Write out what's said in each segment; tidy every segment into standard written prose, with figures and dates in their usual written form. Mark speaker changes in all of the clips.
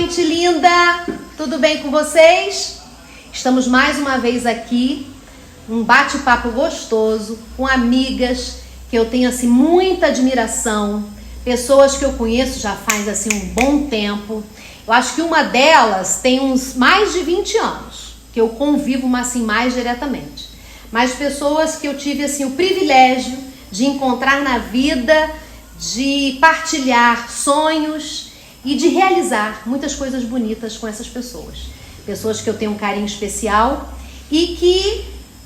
Speaker 1: gente linda! Tudo bem com vocês? Estamos mais uma vez aqui, um bate-papo gostoso com amigas que eu tenho assim muita admiração, pessoas que eu conheço já faz assim um bom tempo. Eu acho que uma delas tem uns mais de 20 anos que eu convivo assim mais diretamente. Mas pessoas que eu tive assim o privilégio de encontrar na vida, de partilhar sonhos e de realizar muitas coisas bonitas com essas pessoas. Pessoas que eu tenho um carinho especial e que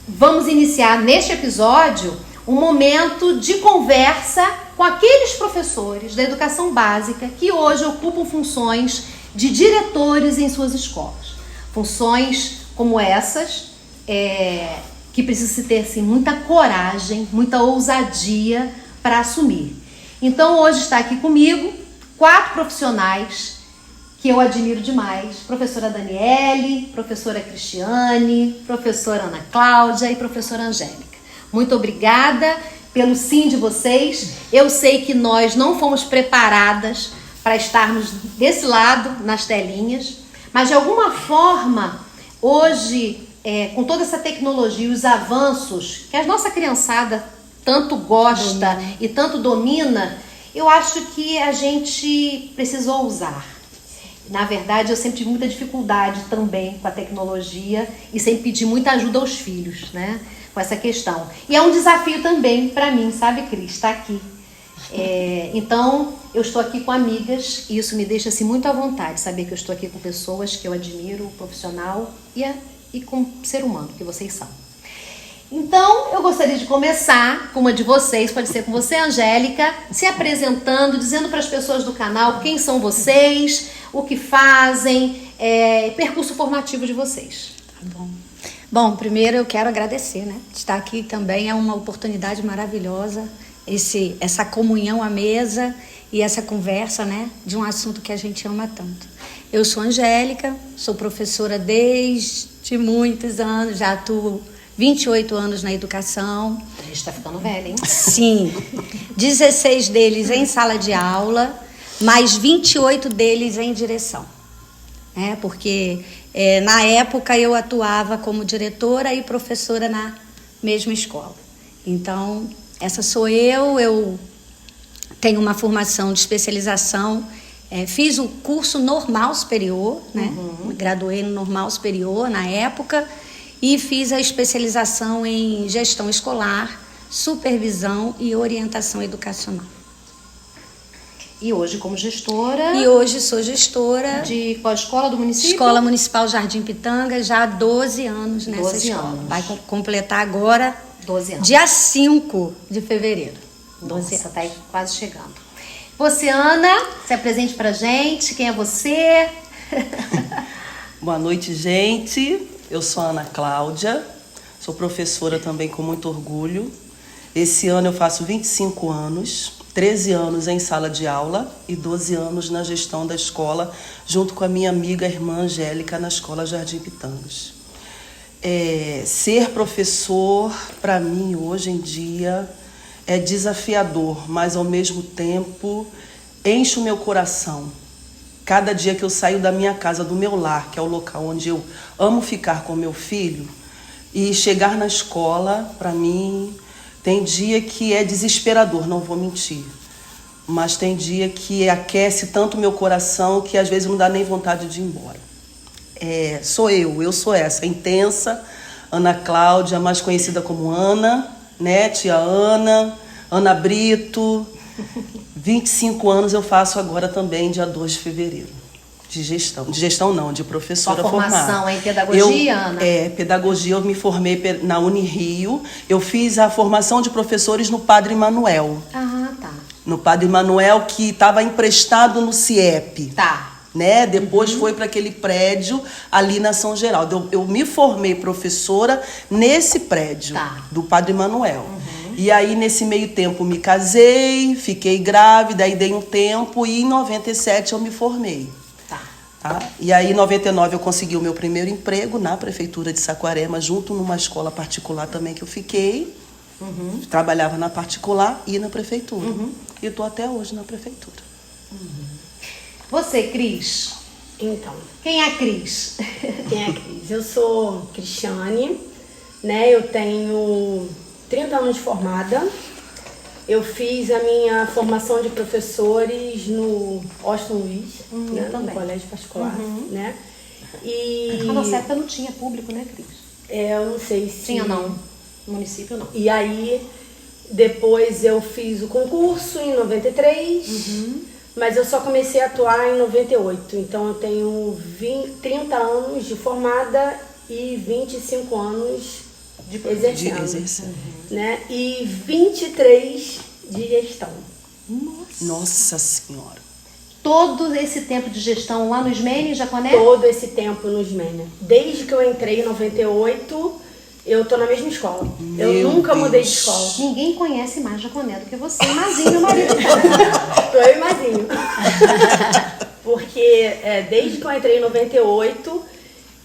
Speaker 1: vamos iniciar neste episódio um momento de conversa com aqueles professores da educação básica que hoje ocupam funções de diretores em suas escolas. Funções como essas, que precisa se ter assim, muita coragem, muita ousadia para assumir. Então hoje está aqui comigo 4 profissionais que eu admiro demais. Professora Daniele, professora Cristiane, professora Ana Cláudia e professora Angélica. Muito obrigada pelo sim de vocês. Eu sei que nós não fomos preparadas para estarmos desse lado nas telinhas, mas de alguma forma, hoje, com toda essa tecnologia e os avanços que a nossa criançada tanto gosta e tanto domina, eu acho que a gente precisa ousar. Na verdade, eu sempre tive muita dificuldade também com a tecnologia e sempre pedi muita ajuda aos filhos, né? Com essa questão. E é um desafio também para mim, sabe, Cris? Estar aqui. Então, eu estou aqui com amigas e isso me deixa assim, muito à vontade, saber que eu estou aqui com pessoas que eu admiro, profissional e com ser humano, que vocês são. Então, eu gostaria de começar com uma de vocês, pode ser com você, Angélica, se apresentando, dizendo para as pessoas do canal quem são vocês, o que fazem, percurso formativo de vocês.
Speaker 2: Tá bom. Bom, primeiro eu quero agradecer, né? Estar aqui também é uma oportunidade maravilhosa, essa comunhão à mesa e essa conversa, né? De um assunto que a gente ama tanto. Eu sou Angélica, sou professora desde muitos anos, já atuo 28 anos na educação.
Speaker 1: A gente está ficando velha, hein?
Speaker 2: Sim. 16 deles em sala de aula, mais 28 deles em direção. Porque na época eu atuava como diretora e professora na mesma escola. Então, essa sou eu tenho uma formação de especialização, fiz o curso normal superior, né? Graduei no normal superior na época e fiz a especialização em gestão escolar, supervisão e orientação educacional.
Speaker 1: E hoje como gestora?
Speaker 2: E hoje sou gestora
Speaker 1: de qual escola do município?
Speaker 2: Escola Municipal Jardim Pitanga, já há 12 anos nessa
Speaker 1: 12
Speaker 2: escola.
Speaker 1: anos.
Speaker 2: Vai completar agora,
Speaker 1: 12 anos.
Speaker 2: Dia 5 de fevereiro.
Speaker 1: 12 anos. Está aí quase chegando. Você, Ana, se apresente pra gente, quem é você?
Speaker 3: Boa noite, gente. Eu sou a Ana Cláudia, sou professora também com muito orgulho. Esse ano eu faço 25 anos, 13 anos em sala de aula e 12 anos na gestão da escola, junto com a minha amiga irmã Angélica, na escola Jardim Pitangas. Ser professor, para mim, hoje em dia, é desafiador, mas ao mesmo tempo enche o meu coração. Cada dia que eu saio da minha casa, do meu lar, que é o local onde eu amo ficar com meu filho, e chegar na escola, para mim, tem dia que é desesperador, não vou mentir. Mas tem dia que aquece tanto o meu coração que às vezes não dá nem vontade de ir embora. Sou eu sou essa, intensa, Ana Cláudia, mais conhecida como Ana, né? Tia Ana, Ana Brito. 25 anos eu faço agora também, dia 2 de fevereiro, de gestão. De gestão não, de professora formada.
Speaker 1: Sua formação em pedagogia, Ana?
Speaker 3: Pedagogia, eu me formei na Unirio. Eu fiz a formação de professores no Padre Manuel.
Speaker 1: Ah, tá.
Speaker 3: No Padre Manuel, que estava emprestado no CIEP.
Speaker 1: Tá.
Speaker 3: Né? Depois foi para aquele prédio ali na São Geraldo. Eu me formei professora nesse prédio, do Padre Manuel. E aí, nesse meio tempo, me casei, fiquei grávida, aí dei um tempo e em 97 eu me formei. Tá? E aí, em 99, eu consegui o meu primeiro emprego na Prefeitura de Saquarema, junto numa escola particular também que eu fiquei. Trabalhava na particular e na Prefeitura. E estou até hoje na Prefeitura.
Speaker 1: Você, Cris,
Speaker 4: Então,
Speaker 1: Quem é a Cris?
Speaker 4: quem é a Cris? Eu sou Cristiane, né? Eu tenho 30 anos de formada. Eu fiz a minha formação de professores no Austin Luiz, né? No colégio particular, né? E
Speaker 1: Na nossa época não tinha público, né, Cris?
Speaker 4: eu não sei se...
Speaker 1: Tinha não. No município não.
Speaker 4: E aí, depois eu fiz o concurso em 93, mas eu só comecei a atuar em 98. Então eu tenho 30 anos de formada e 25 anos exercendo. Né? E 23 de gestão.
Speaker 3: Nossa Senhora.
Speaker 1: Todo esse tempo de gestão lá no SMENE, em Jaconé?
Speaker 4: Todo esse tempo no SMENE. Desde que eu entrei em 98, eu tô na mesma escola. Eu nunca mudei de escola.
Speaker 1: Ninguém conhece mais Jaconé do que você e Mazinho, meu marido.
Speaker 4: Tô eu e Mazinho. Porque desde que eu entrei em 98,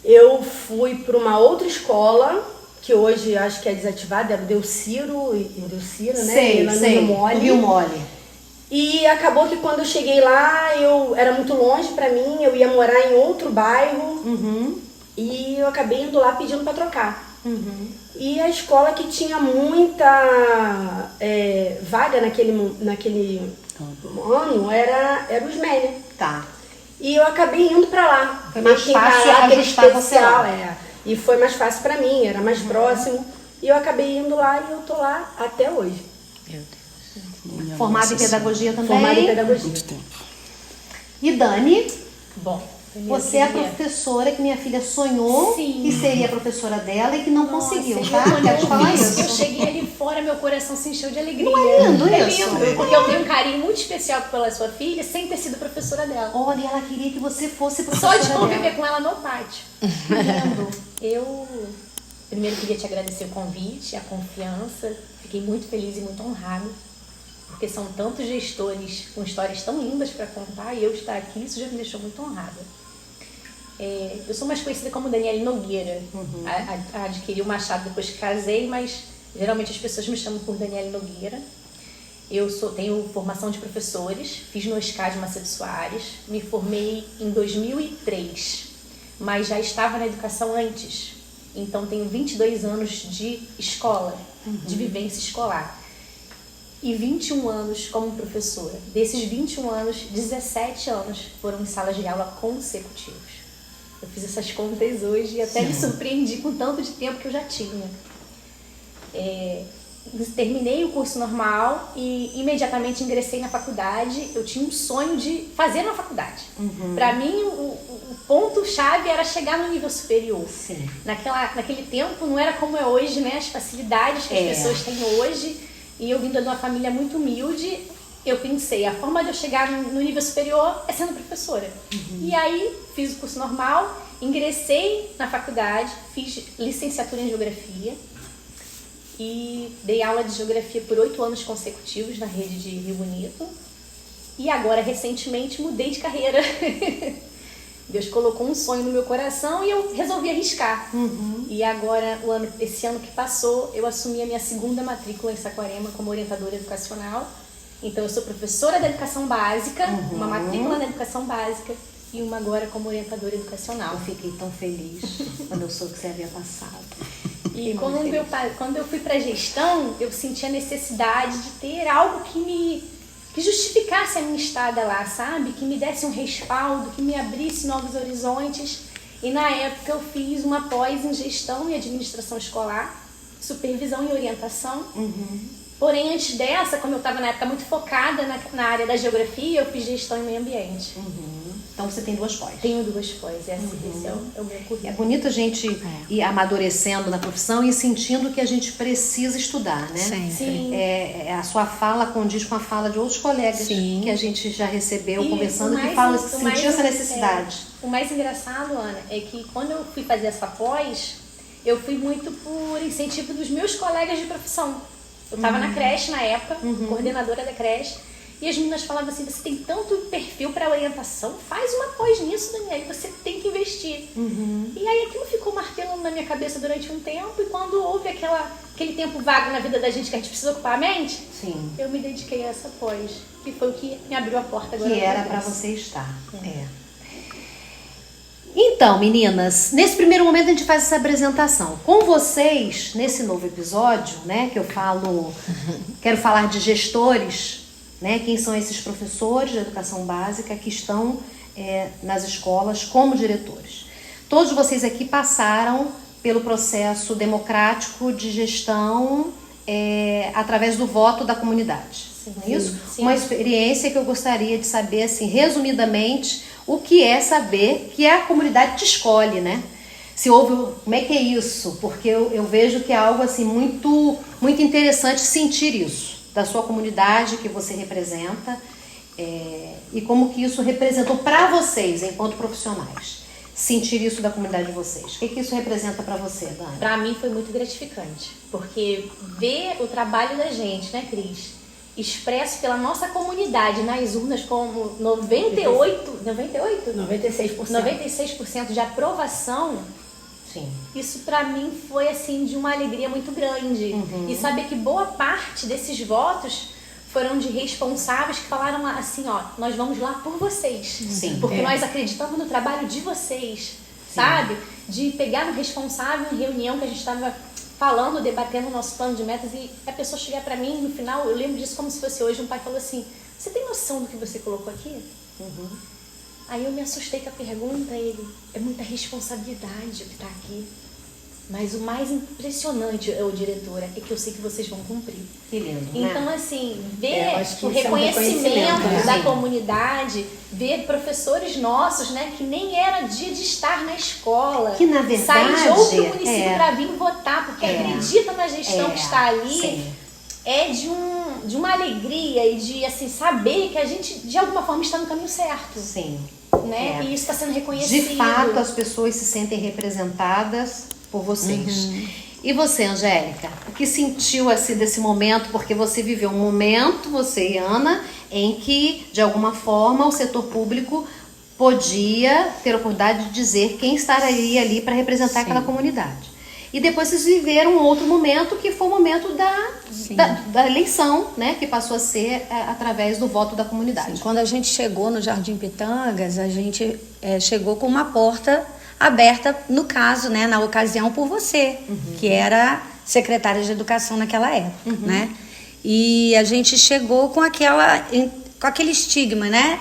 Speaker 4: eu fui para uma outra escola, que hoje acho que é desativada, era o Delciro, né?
Speaker 1: Sei.
Speaker 4: No Rio Mole. E acabou que quando eu cheguei lá, era muito longe pra mim, eu ia morar em outro bairro. E eu acabei indo lá pedindo pra trocar. E a escola que tinha muita vaga naquele ano era o SMENE.
Speaker 1: Tá.
Speaker 4: E eu acabei indo pra lá.
Speaker 1: Foi mais fácil ajustar você lá.
Speaker 4: E foi mais fácil pra mim, era mais próximo. E eu acabei indo lá e eu tô lá até hoje.
Speaker 2: Meu Deus.
Speaker 1: Formada em pedagogia também?
Speaker 4: Formada em pedagogia.
Speaker 3: Muito tempo.
Speaker 1: E Dani,
Speaker 5: Bom,
Speaker 1: você é a professora que minha filha sonhou que seria professora dela e que não conseguiu, tá? Quero te falar isso.
Speaker 5: Eu cheguei ali fora, meu coração se encheu de alegria.
Speaker 1: Não é lindo isso?
Speaker 5: Lindo, porque eu tenho um carinho muito especial pela sua filha, sem ter sido professora dela.
Speaker 1: Olha, ela queria que você fosse
Speaker 5: Só
Speaker 1: professora
Speaker 5: de conviver
Speaker 1: dela.
Speaker 5: com ela no pátio.
Speaker 1: Lindo.
Speaker 5: Eu primeiro queria te agradecer o convite, a confiança. Fiquei muito feliz e muito honrada, porque são tantos gestores com histórias tão lindas para contar e eu estar aqui, isso já me deixou muito honrada. Eu sou mais conhecida como Daniele Nogueira. Adquiri o Machado depois que casei, mas geralmente as pessoas me chamam por Daniele Nogueira. Eu tenho formação de professores, fiz no ESCAD Macedo Soares, me formei em 2003, mas já estava na educação antes. Então tenho 22 anos de escola, de vivência escolar. E 21 anos como professora. Desses 21 anos, 17 anos foram em salas de aula consecutivos. Eu fiz essas contas hoje e até me surpreendi com o tanto de tempo que eu já tinha. Terminei o curso normal e imediatamente ingressei na faculdade. Eu tinha um sonho de fazer uma faculdade. Para mim, o ponto-chave era chegar no nível superior.
Speaker 1: Sim.
Speaker 5: Naquele tempo não era como é hoje, né? As facilidades que as pessoas têm hoje. E eu vindo de uma família muito humilde, eu pensei, a forma de eu chegar no nível superior é sendo professora. E aí fiz o curso normal, ingressei na faculdade, fiz licenciatura em Geografia e dei aula de Geografia por 8 anos consecutivos na rede de Rio Bonito. E agora, recentemente, mudei de carreira. Deus colocou um sonho no meu coração e eu resolvi arriscar. E agora, esse ano que passou, eu assumi a minha segunda matrícula em Saquarema como orientadora educacional. Então, eu sou professora da educação básica, uma matrícula na educação básica e uma agora como orientadora educacional.
Speaker 1: Eu fiquei tão feliz quando eu soube que você havia passado.
Speaker 5: E quando eu fui para gestão, eu senti a necessidade de ter algo que justificasse a minha estada lá, sabe? Que me desse um respaldo, que me abrisse novos horizontes. E na época eu fiz uma pós em gestão e administração escolar, supervisão e orientação. Porém, antes dessa, como eu estava na época muito focada na área da geografia, eu fiz gestão e meio ambiente.
Speaker 1: Então você tem 2 pós.
Speaker 5: Tenho 2 pós, esse é o meu currículo.
Speaker 1: É bonito a gente ir amadurecendo na profissão e sentindo que a gente precisa estudar, né?
Speaker 5: Sim.
Speaker 1: A sua fala condiz com a fala de outros colegas que a gente já recebeu conversando, que falam que sentiu essa necessidade.
Speaker 5: O mais engraçado, Ana, é que quando eu fui fazer essa pós, eu fui muito por incentivo dos meus colegas de profissão. Eu estava na creche na época, coordenadora da creche, e as meninas falavam assim, você tem tanto perfil para orientação, faz uma pós nisso, Daniele, você tem que investir. E aí aquilo ficou martelando na minha cabeça durante um tempo, e quando houve aquele tempo vago na vida da gente que a gente precisa ocupar a mente, eu me dediquei a essa pós, que foi o que me abriu a porta agora.
Speaker 1: Que era para você estar. Então, meninas, nesse primeiro momento a gente faz essa apresentação. Com vocês, nesse novo episódio, né, que eu quero falar de gestores, né, quem são esses professores de educação básica que estão nas escolas como diretores. Todos vocês aqui passaram pelo processo democrático de gestão através do voto da comunidade. Não é isso?
Speaker 5: Sim.
Speaker 1: Uma experiência que eu gostaria de saber, assim, resumidamente, o que é saber que a comunidade te escolhe, né? Se houve, como é que é isso? Porque eu vejo que é algo assim muito, muito interessante sentir isso da sua comunidade que você representa e como que isso representou para vocês enquanto profissionais. Sentir isso da comunidade de vocês. O que isso representa para você, Dani?
Speaker 5: Para mim foi muito gratificante, porque ver o trabalho da gente, né, Cris? Expresso pela nossa comunidade nas urnas como 96% de aprovação.
Speaker 1: Sim.
Speaker 5: Isso para mim foi assim de uma alegria muito grande. E saber que boa parte desses votos foram de responsáveis que falaram assim, ó, nós vamos lá por vocês.
Speaker 1: Sim,
Speaker 5: porque nós acreditamos no trabalho de vocês, sabe? De pegar no responsável em reunião que a gente estava falando, debatendo o nosso plano de metas e a pessoa chegar pra mim, no final, eu lembro disso como se fosse hoje, um pai falou assim, você tem noção do que você colocou aqui? Aí eu me assustei com a pergunta, ele, é muita responsabilidade o que tá aqui. Mas o mais impressionante, diretora, é que eu sei que vocês vão cumprir.
Speaker 1: Que lindo,
Speaker 5: Então,
Speaker 1: né?
Speaker 5: assim, ver
Speaker 4: acho que
Speaker 5: o
Speaker 4: isso é um
Speaker 5: reconhecimento
Speaker 4: reconhecimento,
Speaker 5: da
Speaker 1: né?
Speaker 5: comunidade, ver professores nossos, né, que nem era dia de estar na escola,
Speaker 1: Que, na verdade,
Speaker 5: sair de outro município para vir votar, porque acredita na gestão que está ali,
Speaker 1: sim.
Speaker 5: é de uma alegria e de, assim, saber que a gente, de alguma forma, está no caminho certo.
Speaker 1: Sim.
Speaker 5: Né? E isso está sendo reconhecido.
Speaker 1: De fato, as pessoas se sentem representadas por vocês. E você, Angélica, o que sentiu assim desse momento? Porque você viveu um momento, você e Ana, em que, de alguma forma, o setor público podia ter a oportunidade de dizer quem estaria ali para representar aquela comunidade. E depois vocês viveram um outro momento, que foi o momento da eleição, né? Que passou a ser através do voto da comunidade.
Speaker 2: Sim, quando a gente chegou no Jardim Pitangas, a gente chegou com uma porta aberta, no caso, né, na ocasião, por você, que era secretária de Educação naquela época, né? E a gente chegou com aquele estigma, né?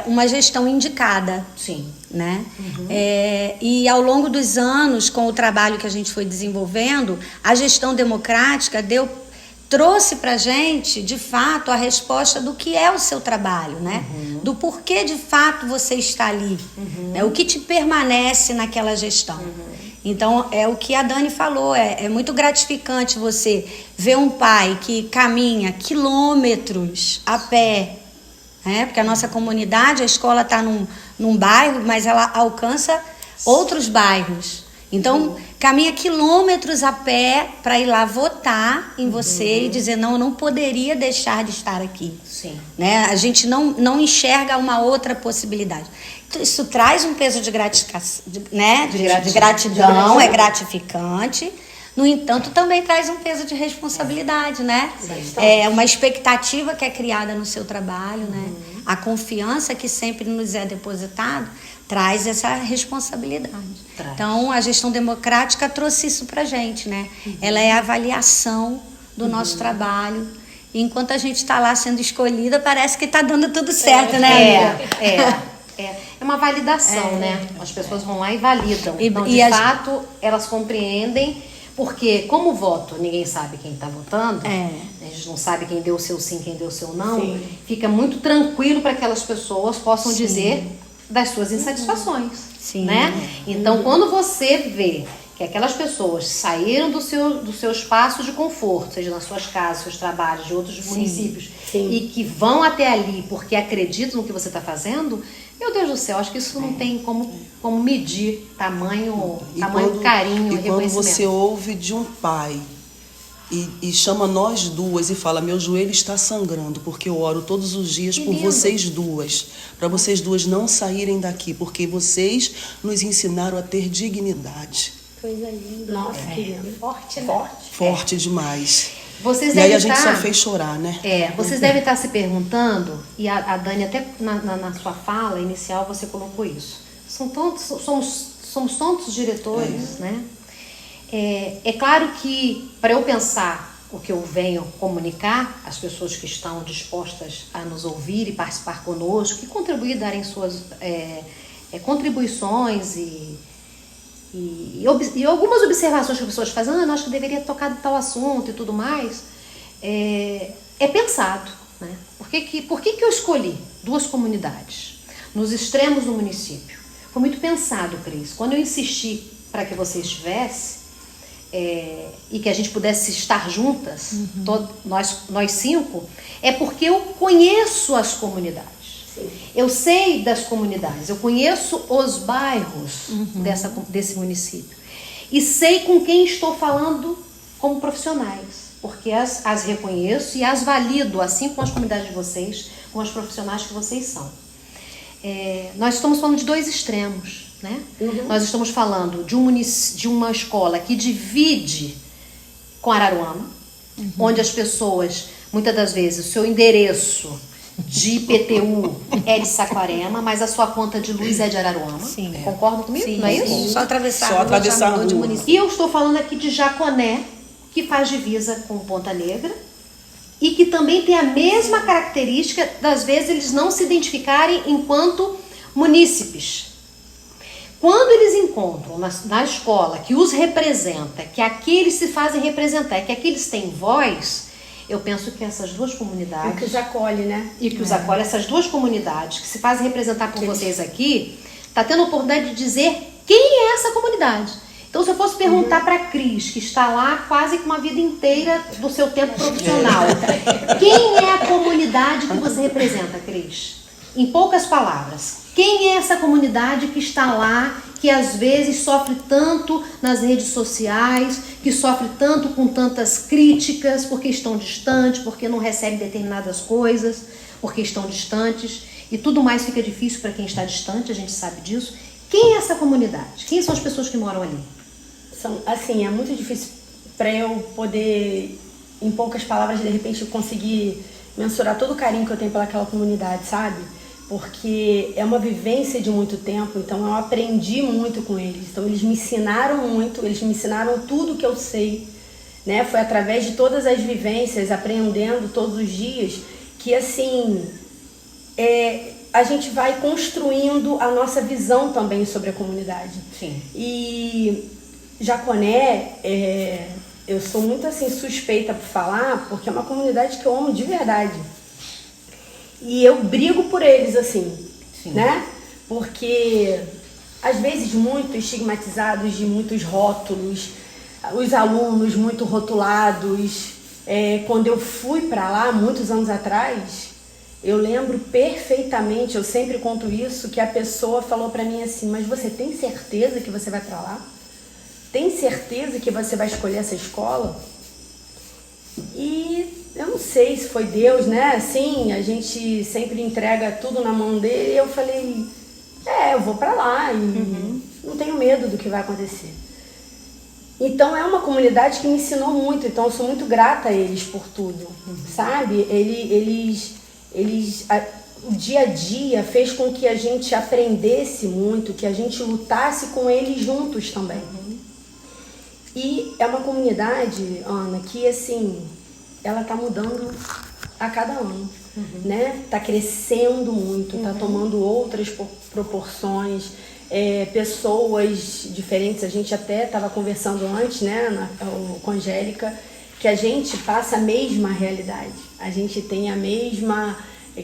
Speaker 2: Uma gestão indicada.
Speaker 1: Sim.
Speaker 2: Né? E ao longo dos anos, com o trabalho que a gente foi desenvolvendo, a gestão democrática trouxe pra gente, de fato, a resposta do que é o seu trabalho, né? Do porquê, de fato, você está ali. Né? O que te permanece naquela gestão. Então, é o que a Dani falou, é muito gratificante você ver um pai que caminha quilômetros a pé, né? Porque a nossa comunidade, a escola está num bairro, mas ela alcança outros bairros. Então, caminha quilômetros a pé para ir lá votar em você e dizer, não, eu não poderia deixar de estar aqui.
Speaker 1: Sim.
Speaker 2: Né? A gente não enxerga uma outra possibilidade. Então, isso traz um peso de gratidão, é gratificante. No entanto, também traz um peso de responsabilidade, né? É uma expectativa que é criada no seu trabalho, né? A confiança que sempre nos é depositada traz essa responsabilidade. Então, a gestão democrática trouxe isso pra gente, né? Ela é a avaliação do nosso trabalho. E enquanto a gente está lá sendo escolhida, parece que está dando tudo certo, né, amiga?
Speaker 1: É uma validação, né? As pessoas vão lá e validam. Então, de fato, elas compreendem. Porque, como voto, ninguém sabe quem está votando, a gente não sabe quem deu o seu sim, quem deu o seu não, fica muito tranquilo para que aquelas pessoas possam dizer das suas insatisfações, né? Então, quando você vê que aquelas pessoas saíram do seu espaço de conforto, seja nas suas casas, seus trabalhos, de outros municípios, e que vão até ali porque acreditam no que você está fazendo, meu Deus do céu, acho que isso não tem como medir tamanho carinho e reconhecimento.
Speaker 3: E quando você ouve de um pai e chama nós duas e fala, meu joelho está sangrando, porque eu oro todos os dias por vocês duas, para vocês duas não saírem daqui, porque vocês nos ensinaram a ter dignidade.
Speaker 5: Coisa linda.
Speaker 4: Nossa,
Speaker 5: forte, né?
Speaker 3: Forte demais.
Speaker 1: Vocês
Speaker 3: e aí a
Speaker 1: devem
Speaker 3: gente só fez chorar, né?
Speaker 1: Vocês devem estar se perguntando, e a Dani até na sua fala inicial você colocou isso. somos tantos diretores, né? É claro que para eu pensar o que eu venho comunicar, as pessoas que estão dispostas a nos ouvir e participar conosco, e contribuir, darem suas contribuições e algumas observações que as pessoas fazem, acho que deveria tocar de tal assunto e tudo mais, é pensado, né? Por que eu escolhi 2 comunidades nos extremos do município? Foi muito pensado, Cris. Quando eu insisti para que você estivesse e que a gente pudesse estar juntas, nós 5, é porque eu conheço as comunidades. Sim. Eu sei das comunidades, eu conheço os bairros desse município. E sei com quem estou falando como profissionais, porque as reconheço e as valido, assim como as comunidades de vocês, com os profissionais que vocês são. Nós estamos falando de 2 extremos, né? Nós estamos falando de uma escola que divide com Araruama, onde as pessoas, muitas das vezes, o seu endereço de IPTU é de Saquarema, mas a sua conta de luz é de Araruama. Sim. Concorda comigo?
Speaker 2: Sim,
Speaker 1: não é isso?
Speaker 2: Sim. Só atravessar
Speaker 3: a rua.
Speaker 2: De município.
Speaker 1: E eu estou falando aqui de Jaconé, que faz divisa com Ponta Negra, e que também tem a mesma característica das vezes eles não se identificarem enquanto munícipes. Quando eles encontram na escola que os representa, que aqui eles se fazem representar, que aqui eles têm voz, eu penso que essas 2 comunidades...
Speaker 4: E que os acolhe, né?
Speaker 1: E que os acolhe, essas 2 comunidades que se fazem representar por vocês aqui, está tendo a oportunidade de dizer quem é essa comunidade. Então, se eu fosse perguntar para a Cris, que está lá quase que uma vida inteira do seu tempo profissional, quem é a comunidade que você representa, Cris? Em poucas palavras, quem é essa comunidade que está lá, que às vezes sofre tanto nas redes sociais, que sofre tanto com tantas críticas, porque estão distantes, porque não recebem determinadas coisas, porque estão distantes, e tudo mais fica difícil para quem está distante, a gente sabe disso. Quem é essa comunidade? Quem são as pessoas que moram ali?
Speaker 4: Assim, é muito difícil para eu poder, em poucas palavras, de repente, conseguir mensurar todo o carinho que eu tenho pelaquela comunidade, sabe? Porque é uma vivência de muito tempo, então eu aprendi muito com eles. Então eles me ensinaram muito, eles me ensinaram tudo que eu sei, né? Foi através de todas as vivências, aprendendo todos os dias, que assim, a gente vai construindo a nossa visão também sobre a comunidade.
Speaker 1: Sim.
Speaker 4: E Jaconé, eu sou muito assim suspeita por falar, porque é uma comunidade que eu amo de verdade. E eu brigo por eles, assim, sim, né? Porque, às vezes, muito estigmatizados de muitos rótulos, os alunos muito rotulados. Quando eu fui para lá, muitos anos atrás, eu lembro perfeitamente, eu sempre conto isso, que a pessoa falou para mim assim, mas você tem certeza que você vai para lá? Tem certeza que você vai escolher essa escola? E eu não sei se foi Deus, né? Assim, a gente sempre entrega tudo na mão dele. E eu falei, eu vou pra lá e não tenho medo do que vai acontecer. Então é uma comunidade que me ensinou muito. Então eu sou muito grata a eles por tudo, sabe? O dia a dia fez com que a gente aprendesse muito, que a gente lutasse com eles juntos também. E é uma comunidade, Ana, que assim, ela tá mudando a cada ano, né? Tá crescendo muito, tá tomando outras proporções, pessoas diferentes. A gente até estava conversando antes, né, com a Angélica, que a gente passa a mesma realidade, a gente tem a mesma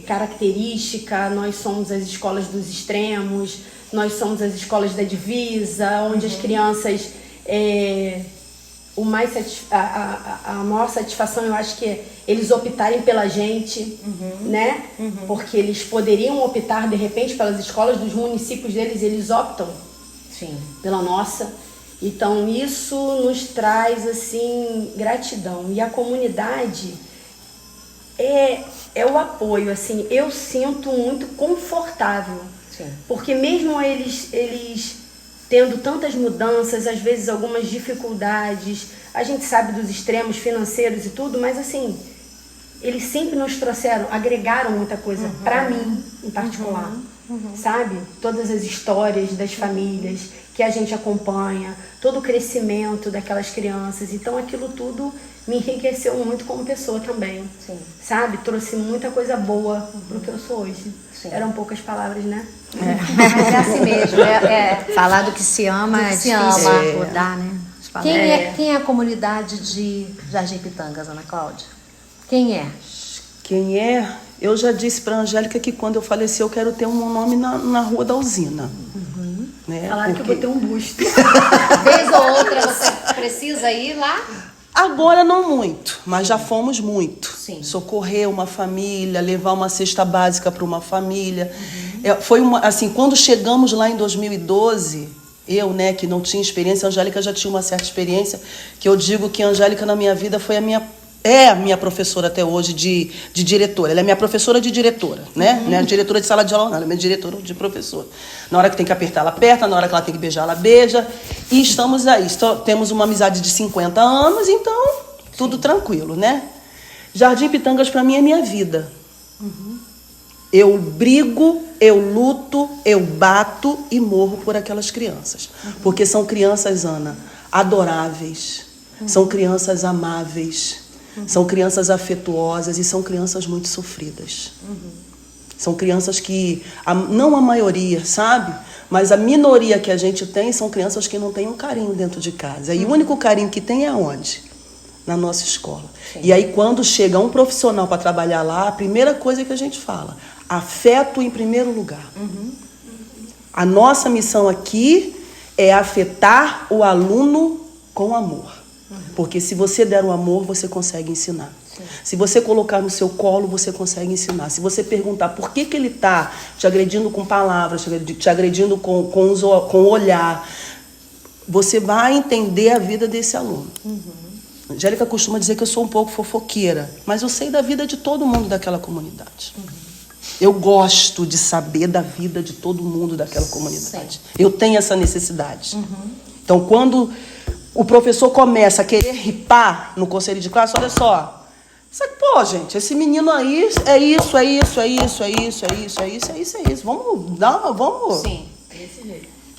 Speaker 4: característica, nós somos as escolas dos extremos, nós somos as escolas da divisa, onde as crianças... a maior satisfação, eu acho que é eles optarem pela gente, né? Porque eles poderiam optar, de repente, pelas escolas dos municípios deles, eles optam, sim, pela nossa. Então, isso nos traz, assim, gratidão. E a comunidade é o apoio, assim, eu sinto muito confortável. Sim. Porque mesmo eles tendo tantas mudanças, às vezes algumas dificuldades, a gente sabe dos extremos financeiros e tudo, mas assim, eles sempre nos trouxeram, agregaram muita coisa, para mim em particular. sabe? Todas as histórias das famílias que a gente acompanha, todo o crescimento daquelas crianças. Então aquilo tudo me enriqueceu muito como pessoa também, sabe? Trouxe muita coisa boa pro que eu sou hoje. Eram poucas palavras, né?
Speaker 1: Mas é assim mesmo.
Speaker 2: Falar do que se ama é
Speaker 1: se
Speaker 2: difícil
Speaker 1: ama.
Speaker 2: mudar, né? As palavras.
Speaker 1: Quem é a comunidade de Jardim Pitangas, Ana Cláudia? Quem é?
Speaker 3: Quem é? Eu já disse para a Angélica que quando eu falecer eu quero ter um nome na Rua da Usina. Né?
Speaker 4: Falaram que eu vou ter um busto.
Speaker 1: Vez ou outra você precisa ir lá?
Speaker 3: Agora não muito, mas já fomos muito.
Speaker 1: Sim.
Speaker 3: Socorrer uma família, levar uma cesta básica para uma família. Foi assim, quando chegamos lá em 2012, eu, né, que não tinha experiência, a Angélica já tinha uma certa experiência, que eu digo que a Angélica na minha vida foi a minha professora até hoje de diretora. Ela é minha professora de diretora, né? Não é diretora de sala de aula, não. Ela é minha diretora de professora. Na hora que tem que apertar, ela aperta. Na hora que ela tem que beijar, ela beija. E estamos aí. Temos uma amizade de 50 anos, então tudo tranquilo, né? Jardim Pitangas, para mim, é minha vida. Eu brigo, eu luto, eu bato e morro por aquelas crianças. Porque são crianças, Ana, adoráveis. São crianças amáveis. São crianças afetuosas e são crianças muito sofridas. São crianças que, não a maioria, sabe? Mas a minoria que a gente tem são crianças que não têm um carinho dentro de casa. E o único carinho que tem é onde? Na nossa escola. E aí quando chega um profissional para trabalhar lá, a primeira coisa que a gente fala, afeto em primeiro lugar. A nossa missão aqui é afetar o aluno com amor. Porque se você der o amor, você consegue ensinar. Se você colocar no seu colo, você consegue ensinar. Se você perguntar por que ele está te agredindo com palavras, te agredindo com o olhar, você vai entender a vida desse aluno. Angélica costuma dizer que eu sou um pouco fofoqueira, mas eu sei da vida de todo mundo daquela comunidade. Eu gosto de saber da vida de todo mundo daquela comunidade. Eu tenho essa necessidade. Então, quando o professor começa a querer ripar no conselho de classe, olha só. Pô, gente, esse menino aí é isso, é isso, é isso, é isso, é isso, é isso, é isso, é isso. Vamos.
Speaker 1: Sim.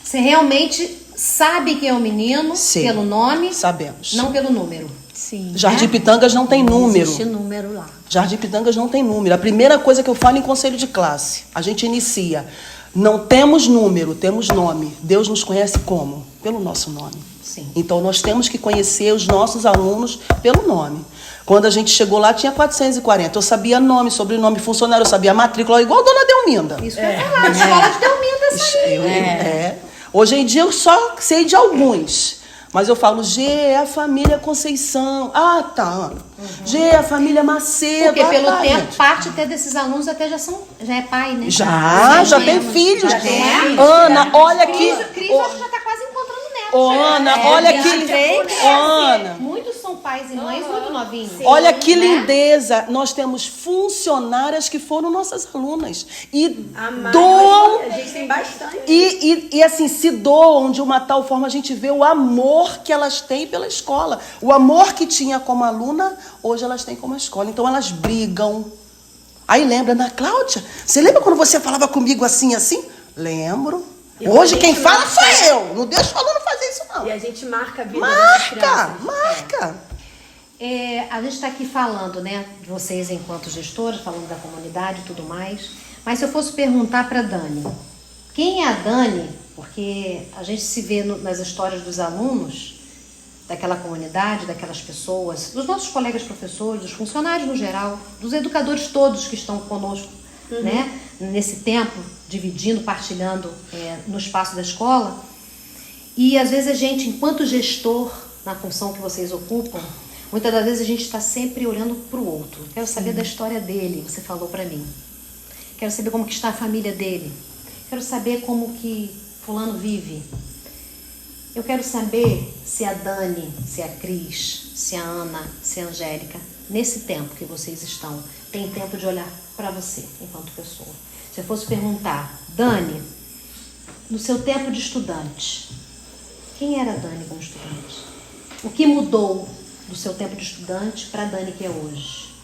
Speaker 1: Você realmente sabe quem é o menino pelo nome?
Speaker 3: Sabemos.
Speaker 1: Não pelo número.
Speaker 2: Sim.
Speaker 3: Jardim Pitangas não tem número.
Speaker 2: Não existe número lá.
Speaker 3: Jardim Pitangas não tem número. A primeira coisa que eu falo em conselho de classe, a gente inicia. Não temos número, temos nome. Deus nos conhece como? Pelo nosso nome.
Speaker 1: Sim.
Speaker 3: Então, nós temos que conhecer os nossos alunos pelo nome. Quando a gente chegou lá, tinha 440. Eu sabia nome, sobrenome, funcionário, eu sabia a matrícula, igual a dona Delminda.
Speaker 1: Isso que eu ia falar, escola de Delminda, essa aí.
Speaker 3: Hoje em dia, eu só sei de alguns. Mas eu falo, G é a família Conceição. Ah, tá, Ana. G é a família Macedo.
Speaker 1: Porque pelo
Speaker 3: tá,
Speaker 1: tempo,
Speaker 3: gente.
Speaker 1: parte até desses alunos até já é pai, né?
Speaker 3: Já tem filhos.
Speaker 1: Já tem.
Speaker 3: Ana, olha aqui.
Speaker 1: Cris acho que já tá quase encontrando neto.
Speaker 3: Ô, Ana, olha aqui. Ana.
Speaker 1: Muitos são pais e mães muito novinhos.
Speaker 3: Olha que lindeza. Nós temos funcionárias que foram nossas alunas. E doam.
Speaker 4: A gente tem bastante.
Speaker 3: E assim, se doam de uma tal forma, a gente vê o amor que elas têm pela escola. O amor que tinha como aluna, hoje elas têm como escola. Então elas brigam. Aí lembra, Ana Cláudia? Você lembra quando você falava comigo assim? Lembro. Hoje quem fala sou eu. Não deixa o aluno fazer isso, não.
Speaker 4: E a gente marca a vida das crianças.
Speaker 3: Marca.
Speaker 1: A gente está aqui falando, né, de vocês enquanto gestores, falando da comunidade e tudo mais. Mas se eu fosse perguntar para a Dani, quem é a Dani? Porque a gente se vê nas histórias dos alunos, daquela comunidade, daquelas pessoas, dos nossos colegas professores, dos funcionários no geral, dos educadores todos que estão conosco, né, nesse tempo, dividindo, partilhando no espaço da escola. E às vezes a gente, enquanto gestor, na função que vocês ocupam, muitas das vezes a gente está sempre olhando para o outro. Quero saber da história dele, você falou para mim. Quero saber como que está a família dele. Quero saber como que fulano vive. Eu quero saber se a Dani, se a Cris, se a Ana, se a Angélica, nesse tempo que vocês estão, tem tempo de olhar para você enquanto pessoa. Se eu fosse perguntar, Dani, no seu tempo de estudante, quem era a Dani como estudante? O que mudou do seu tempo de estudante para a Dani que é hoje?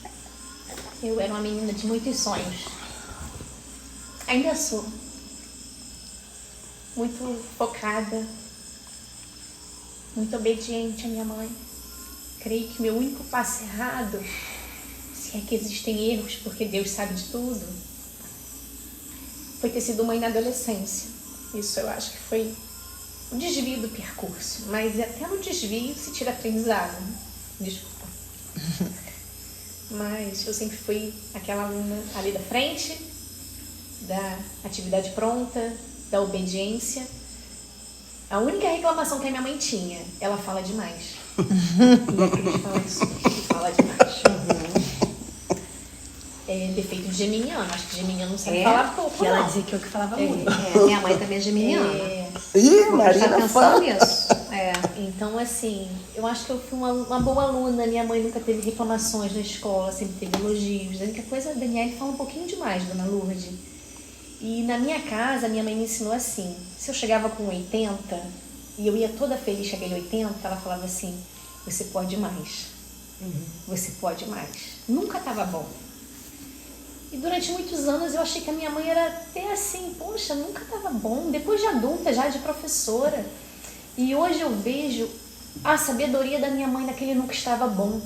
Speaker 5: Eu era uma menina de muitos sonhos. Ainda sou. muito focada, muito obediente à minha mãe. Creio que meu único passo errado, se é que existem erros, porque Deus sabe de tudo, foi ter sido mãe na adolescência. Isso eu acho que foi um desvio do percurso, mas até no desvio se tira aprendizado. Desculpa. Mas eu sempre fui aquela aluna ali da frente, da atividade pronta, da obediência. A única reclamação que a minha mãe tinha, ela fala demais. E a Cris fala isso, que fala demais. É defeito de geminiano, acho que geminiano não sabe falar pouco,
Speaker 4: Ela
Speaker 5: não.
Speaker 4: dizia que eu que falava muito.
Speaker 1: Minha mãe também é geminiana.
Speaker 3: Ih,
Speaker 1: Vou prestar
Speaker 3: Marina
Speaker 1: atenção
Speaker 3: fala.
Speaker 1: nisso.
Speaker 5: Então, assim, eu acho que eu fui uma boa aluna. Minha mãe nunca teve reclamações na escola, sempre teve elogios. A única coisa, a Daniela fala um pouquinho demais, dona Lourdes. E na minha casa, minha mãe me ensinou assim, se eu chegava com 80 e eu ia toda feliz, cheguei em 80, ela falava assim, você pode mais. Você pode mais. Nunca estava bom. E durante muitos anos eu achei que a minha mãe era até assim, poxa, nunca estava bom. Depois de adulta, já de professora. E hoje eu vejo a sabedoria da minha mãe naquele nunca estava bom.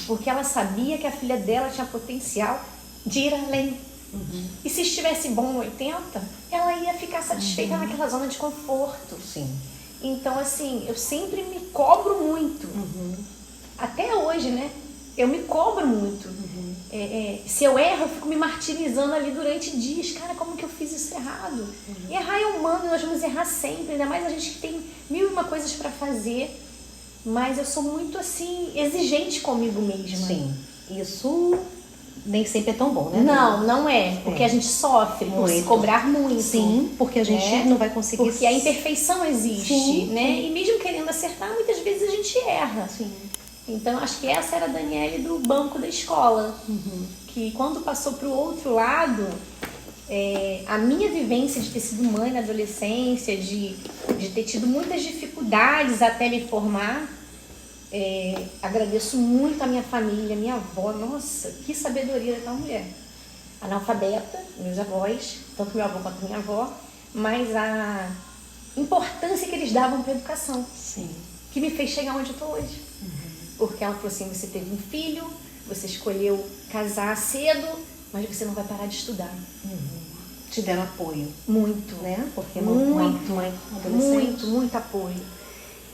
Speaker 5: Porque ela sabia que a filha dela tinha potencial de ir além. E se estivesse bom em 80, ela ia ficar satisfeita naquela zona de conforto.
Speaker 1: Sim.
Speaker 5: Então, assim, eu sempre me cobro muito. Até hoje, né? Eu me cobro muito. Se eu erro, eu fico me martirizando ali durante dias. Cara, como que eu fiz isso errado? E errar é humano, nós vamos errar sempre. Ainda mais a gente que tem 1001 coisas para fazer. Mas eu sou muito, assim, exigente comigo mesma.
Speaker 1: Sim. Isso nem sempre é tão bom, né?
Speaker 5: Não, não é. Porque a gente sofre por se
Speaker 1: Muito.
Speaker 5: cobrar muito.
Speaker 1: Sim, porque a gente
Speaker 5: né?
Speaker 1: não vai conseguir...
Speaker 5: Porque a imperfeição existe,
Speaker 1: Sim,
Speaker 5: né?
Speaker 1: sim.
Speaker 5: E mesmo querendo acertar, muitas vezes a gente erra.
Speaker 1: Sim.
Speaker 5: Então, acho que essa era a Daniele do banco da escola. Que quando passou para o outro lado, a minha vivência de ter sido mãe na adolescência, de ter tido muitas dificuldades até me formar, agradeço muito a minha família, minha avó. Nossa, que sabedoria daquela mulher. Analfabeta, meus avós, tanto meu avô quanto minha avó, mas a importância que eles davam para a educação.
Speaker 1: Sim.
Speaker 5: Que me fez chegar onde eu estou hoje. Porque ela falou assim, você teve um filho, você escolheu casar cedo, mas você não vai parar de estudar.
Speaker 1: Te deram apoio,
Speaker 5: Muito.
Speaker 1: né? Porque
Speaker 5: Muito,
Speaker 1: mãe adolescente.
Speaker 5: muito apoio.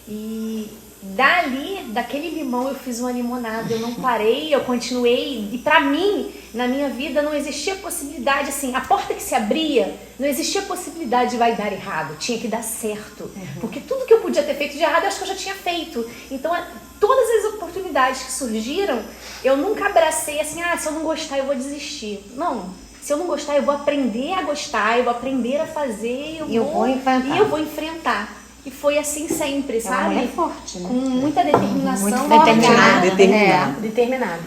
Speaker 5: E dali, daquele limão, eu fiz uma limonada. Eu não parei, eu continuei. E pra mim, na minha vida, não existia possibilidade, assim, a porta que se abria, não existia possibilidade de vai dar errado. Tinha que dar certo. Porque tudo que eu podia ter feito de errado, eu acho que eu já tinha feito. Então, todas as oportunidades que surgiram, eu nunca abracei assim, se eu não gostar, eu vou desistir. Não. Se eu não gostar, eu vou aprender a gostar, eu vou aprender a fazer, eu vou enfrentar. E foi assim sempre, sabe?
Speaker 1: Uma mulher forte, né?
Speaker 5: Com muita determinação.
Speaker 2: Muito determinada.
Speaker 4: Determinado.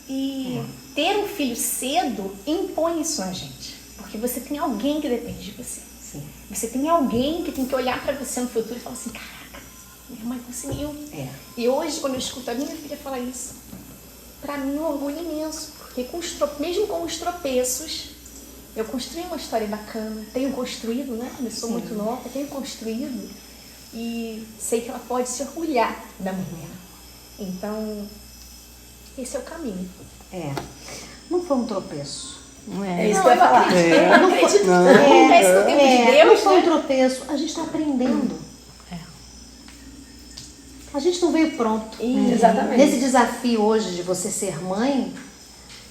Speaker 5: E ter um filho cedo impõe isso na gente. Porque você tem alguém que depende de você.
Speaker 1: Sim.
Speaker 5: Você tem alguém que tem que olhar pra você no futuro e falar assim, caraca, minha mãe conseguiu. E hoje, quando eu escuto a minha filha falar isso, pra mim é um orgulho imenso. Porque mesmo com os tropeços, eu construí uma história bacana. Tenho construído, né? Eu sou muito nova, tenho construído. E sei que ela pode se orgulhar da mãe dela. Então, esse é o caminho.
Speaker 1: Não foi um tropeço.
Speaker 4: É isso que eu ia falar.
Speaker 5: Eu não acredito que acontece no tempo de
Speaker 1: Não
Speaker 5: Deus,
Speaker 1: foi um
Speaker 5: né?
Speaker 1: tropeço. A gente está aprendendo. A gente não veio pronto.
Speaker 4: Exatamente.
Speaker 1: Nesse desafio hoje de você ser mãe,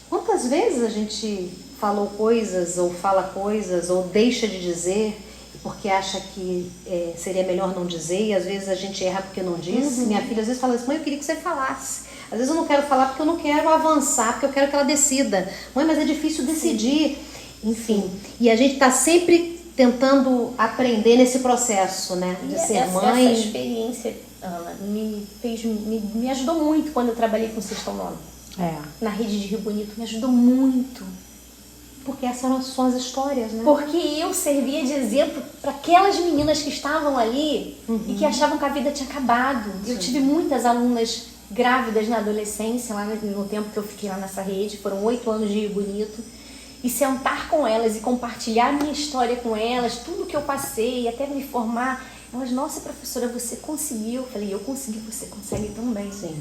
Speaker 1: quantas vezes a gente falou coisas, ou fala coisas, ou deixa de dizer, porque acha que seria melhor não dizer, e às vezes a gente erra porque não disse. Minha filha às vezes fala assim, mãe, eu queria que você falasse. Às vezes eu não quero falar porque eu não quero avançar, porque eu quero que ela decida. Mãe, mas é difícil decidir. Enfim, e a gente está sempre tentando aprender nesse processo, né? De ser mãe.
Speaker 5: Essa experiência, Ana, me ajudou muito quando eu trabalhei com sexto ao nono. Na rede de Rio Bonito, me ajudou muito.
Speaker 1: Porque essas são as histórias, né?
Speaker 5: Porque eu servia de exemplo para aquelas meninas que estavam ali e que achavam que a vida tinha acabado. Eu tive muitas alunas grávidas na adolescência, lá no tempo que eu fiquei lá nessa rede, foram 8 anos de Rio Bonito. e sentar com elas e compartilhar a minha história com elas, tudo que eu passei, até me formar. Elas, nossa, professora, você conseguiu. Eu falei, eu consegui, você consegue também.
Speaker 1: Sim.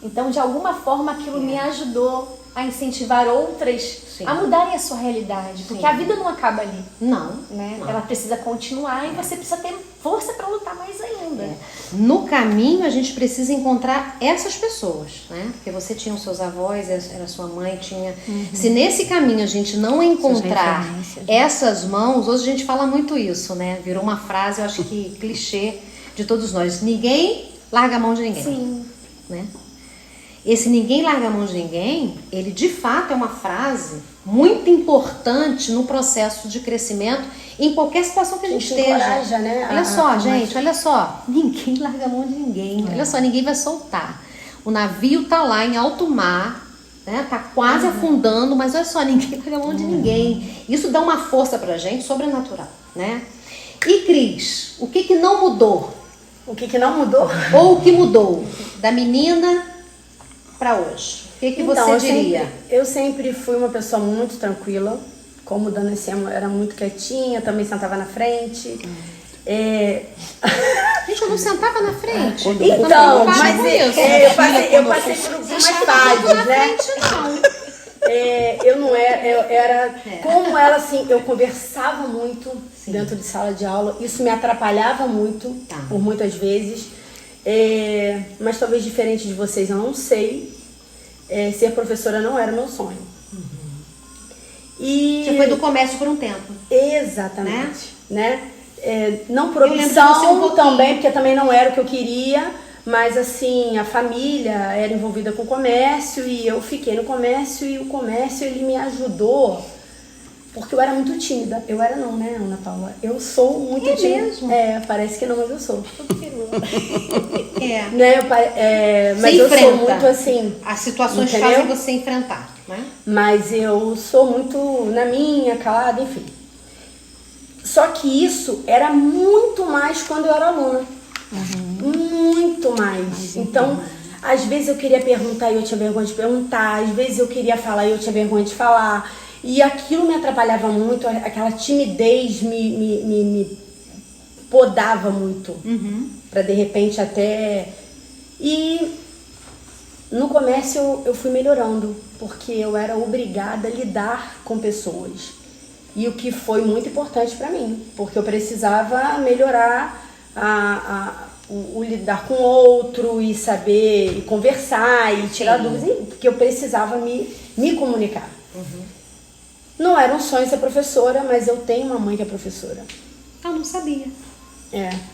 Speaker 5: Então, de alguma forma, aquilo me ajudou a incentivar outras a mudarem a sua realidade. Porque a vida não acaba ali.
Speaker 1: Não,
Speaker 5: Né?
Speaker 1: não.
Speaker 5: Ela precisa continuar e você precisa ter força para lutar mais ainda.
Speaker 1: No caminho, a gente precisa encontrar essas pessoas, né? Porque você tinha os seus avós, era sua mãe, tinha... Se nesse caminho a gente não encontrar essas mãos, hoje a gente fala muito isso, né? Virou uma frase, eu acho que clichê de todos nós. Ninguém larga a mão de ninguém.
Speaker 5: Sim.
Speaker 1: Né? Esse ninguém larga a mão de ninguém, ele de fato é uma frase muito importante no processo de crescimento em qualquer situação que a gente esteja.
Speaker 4: Encoraja, né?
Speaker 1: Olha só, gente, olha só, ninguém larga a mão de ninguém. Olha só, ninguém vai soltar. O navio tá lá em alto mar, né? Tá quase afundando, mas olha só, ninguém larga a mão de ninguém. Isso dá uma força pra gente sobrenatural, né? E Cris, o que que não mudou?
Speaker 4: O que não mudou?
Speaker 1: Ou o que mudou da menina para hoje? O que que você diria?
Speaker 4: Eu sempre fui uma pessoa muito tranquila. Como Dana Sema era muito quietinha, também sentava na frente.
Speaker 1: Gente, eu não sentava na frente.
Speaker 4: Então, mas eu passei por algumas fases,
Speaker 1: na
Speaker 4: né?
Speaker 1: frente, não.
Speaker 4: Eu não era, eu era como ela, assim, eu conversava muito dentro de sala de aula. Isso me atrapalhava muito, por muitas vezes. Mas talvez diferente de vocês, eu não sei. Ser professora não era meu sonho. E
Speaker 1: Você foi do comércio por um tempo.
Speaker 4: exatamente, né? Não por
Speaker 1: Eu lembro de você um
Speaker 4: opção
Speaker 1: pouquinho.
Speaker 4: também, porque também não era o que eu queria, mas assim, a família era envolvida com o comércio e eu fiquei no comércio e o comércio ele me ajudou, porque eu era muito tímida. Eu era não, né, Ana Paula? Eu sou muito tímida.
Speaker 1: mesmo?
Speaker 4: Parece que não, mas eu sou.
Speaker 1: É.
Speaker 4: Né? Mas
Speaker 1: Você
Speaker 4: eu sou
Speaker 1: enfrenta.
Speaker 4: muito assim.
Speaker 1: As situações
Speaker 4: Entendeu?
Speaker 1: fazem você enfrentar, né?
Speaker 4: Mas eu sou muito na minha, calada, enfim. Só que isso era muito mais quando eu era aluna. Muito mais. Então, às vezes eu queria perguntar e eu tinha vergonha de perguntar. Às vezes eu queria falar e eu tinha vergonha de falar. E aquilo me atrapalhava muito. Aquela timidez me podava muito. Pra de repente até... E no comércio eu fui melhorando. Porque eu era obrigada a lidar com pessoas. E o que foi muito importante para mim, porque eu precisava melhorar o lidar com o outro e saber e conversar e tirar dúvidas, porque eu precisava me comunicar. Não era um sonho ser professora, mas eu tenho uma mãe que é professora.
Speaker 1: Eu não sabia.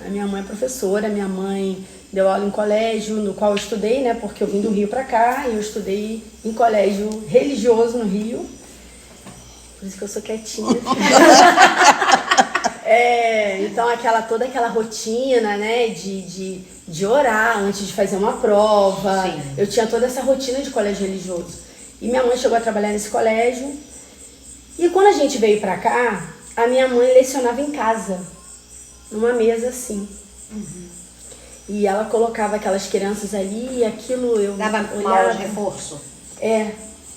Speaker 4: A minha mãe é professora, minha mãe deu aula em colégio, no qual eu estudei, né, porque eu vim do Rio para cá e eu estudei em colégio religioso no Rio. Por isso que eu sou quietinha. Então toda aquela rotina, né, de orar antes de fazer uma prova.
Speaker 1: Sim.
Speaker 4: Eu tinha toda essa rotina de colégio religioso. E minha mãe chegou a trabalhar nesse colégio. E quando a gente veio pra cá, a minha mãe lecionava em casa, numa mesa assim. E ela colocava aquelas crianças ali e aquilo eu
Speaker 1: Dava uma
Speaker 4: olhava.
Speaker 1: aula de reforço.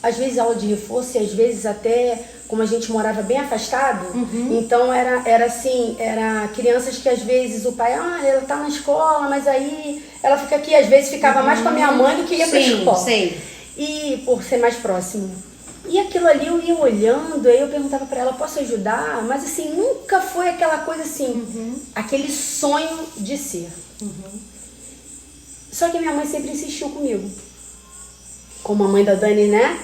Speaker 4: Às vezes aula de reforço e às vezes até, como a gente morava bem afastado, então era assim, era crianças que às vezes o pai, ela tá na escola, mas aí ela fica aqui, às vezes ficava mais com a minha mãe do que ia pra escola.
Speaker 1: Sei.
Speaker 4: E por ser mais próximo. E aquilo ali eu ia olhando, aí eu perguntava pra ela, posso ajudar? Mas assim, nunca foi aquela coisa assim, aquele sonho de ser. Só que minha mãe sempre insistiu comigo. Como a mãe da Dani, né?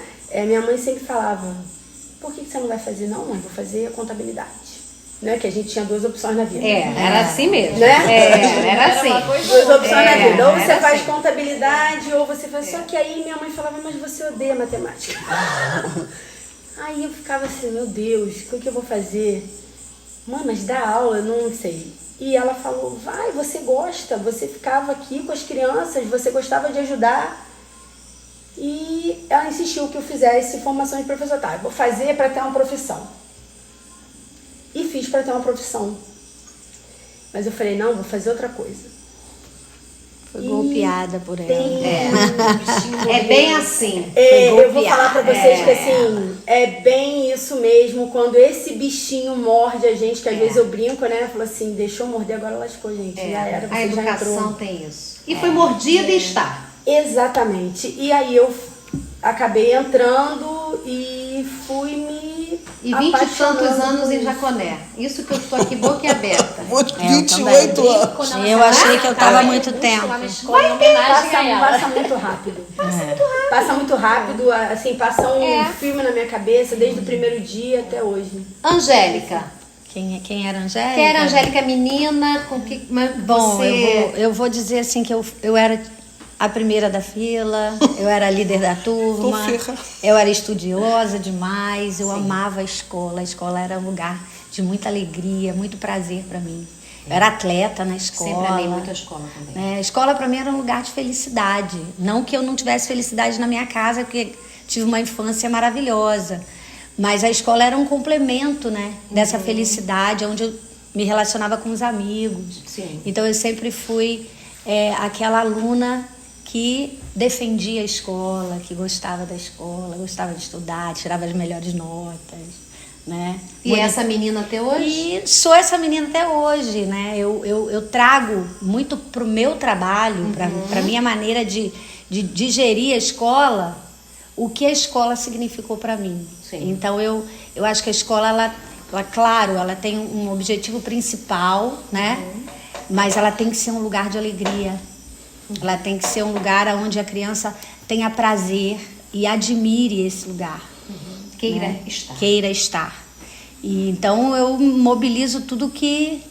Speaker 4: Minha mãe sempre falava, por que você não vai fazer? Não, mãe, vou fazer contabilidade. Né? Que a gente tinha duas opções na vida.
Speaker 1: Era assim mesmo.
Speaker 4: Né?
Speaker 1: Era assim.
Speaker 4: Duas opções na vida. Ou você
Speaker 1: era
Speaker 4: faz
Speaker 1: assim.
Speaker 4: contabilidade, ou você faz... Só que aí minha mãe falava, mas você odeia matemática. Aí eu ficava assim, meu Deus, o que eu vou fazer? Mãe, mas dá aula, eu não sei. E ela falou, vai, você gosta, você ficava aqui com as crianças, você gostava de ajudar. E ela insistiu que eu fizesse formação de professor. Tá, eu vou fazer para ter uma profissão. E fiz para ter uma profissão. Mas eu falei, não, vou fazer outra coisa.
Speaker 2: Foi golpe golpeada por ela.
Speaker 1: É bem assim.
Speaker 4: Eu vou falar pra vocês que assim, é bem isso mesmo, quando esse bichinho morde a gente, que às vezes eu brinco, né? Eu falo assim, deixou morder, agora lascou, gente. Já era, você
Speaker 1: A
Speaker 4: já
Speaker 1: educação
Speaker 4: entrou.
Speaker 1: tem isso. E foi mordida e está.
Speaker 4: Exatamente. E aí eu acabei entrando e fui me
Speaker 1: E 20 e tantos
Speaker 4: apaixonando
Speaker 1: anos
Speaker 4: por
Speaker 1: em
Speaker 4: isso.
Speaker 1: Jaconé. Isso que eu estou aqui boquiaberta.
Speaker 3: 28 anos.
Speaker 2: Eu achei que eu estava há muito tempo.
Speaker 5: Lá na escola, em homenagem a ela.
Speaker 4: Passa muito rápido. Passa muito rápido, assim, passa um filme na minha cabeça desde o primeiro dia até hoje.
Speaker 1: Angélica.
Speaker 2: Quem era a Angélica?
Speaker 1: Quem era a Angélica menina? Com que,
Speaker 2: Bom,
Speaker 1: você...
Speaker 2: eu vou dizer assim que eu era a primeira da fila, eu era a líder da turma, eu era estudiosa demais, eu amava a escola era um lugar de muita alegria, muito prazer para mim. Eu era atleta na escola.
Speaker 1: Sempre amei muito a escola também.
Speaker 2: A escola para mim era um lugar de felicidade. Não que eu não tivesse felicidade na minha casa, porque tive uma infância maravilhosa. Mas a escola era um complemento, né, dessa felicidade, onde eu me relacionava com os amigos.
Speaker 1: Sim.
Speaker 2: Então eu sempre fui aquela aluna que defendia a escola, que gostava da escola, gostava de estudar, tirava as melhores notas, né?
Speaker 1: E essa menina até hoje?
Speaker 2: E sou essa menina até hoje, né? Eu trago muito pro meu trabalho, pra minha maneira de digerir a escola, o que a escola significou para mim.
Speaker 1: Sim.
Speaker 2: Então eu acho que a escola, ela, claro, ela tem um objetivo principal, né? Mas ela tem que ser um lugar de alegria. Ela tem que ser um lugar onde a criança tenha prazer e admire esse lugar.
Speaker 1: Queira estar.
Speaker 2: Queira estar. E então eu mobilizo tudo que,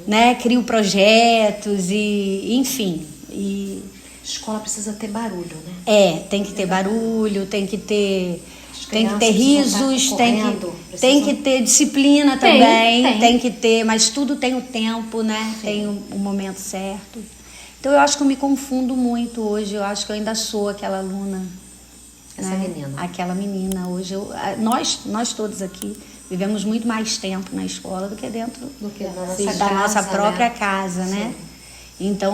Speaker 2: né, crio projetos e, enfim. E
Speaker 1: Escola precisa ter barulho, né?
Speaker 2: tem que ter barulho, tem que ter
Speaker 1: crianças
Speaker 2: risos,
Speaker 1: precisam
Speaker 2: tem
Speaker 1: estar
Speaker 2: que,
Speaker 1: correndo,
Speaker 2: tem que ter disciplina também,
Speaker 1: tem.
Speaker 2: que ter, mas tudo tem o tempo, né? Tem o momento certo. Então eu acho que eu me confundo muito hoje, eu acho que eu ainda sou aquela aluna.
Speaker 1: Essa
Speaker 2: né?
Speaker 1: menina.
Speaker 2: Aquela menina. Hoje nós todos aqui vivemos muito mais tempo na escola do que dentro
Speaker 1: Do que na
Speaker 2: da
Speaker 1: nossa
Speaker 2: nossa
Speaker 1: casa,
Speaker 2: própria
Speaker 1: né?
Speaker 2: casa, né? Então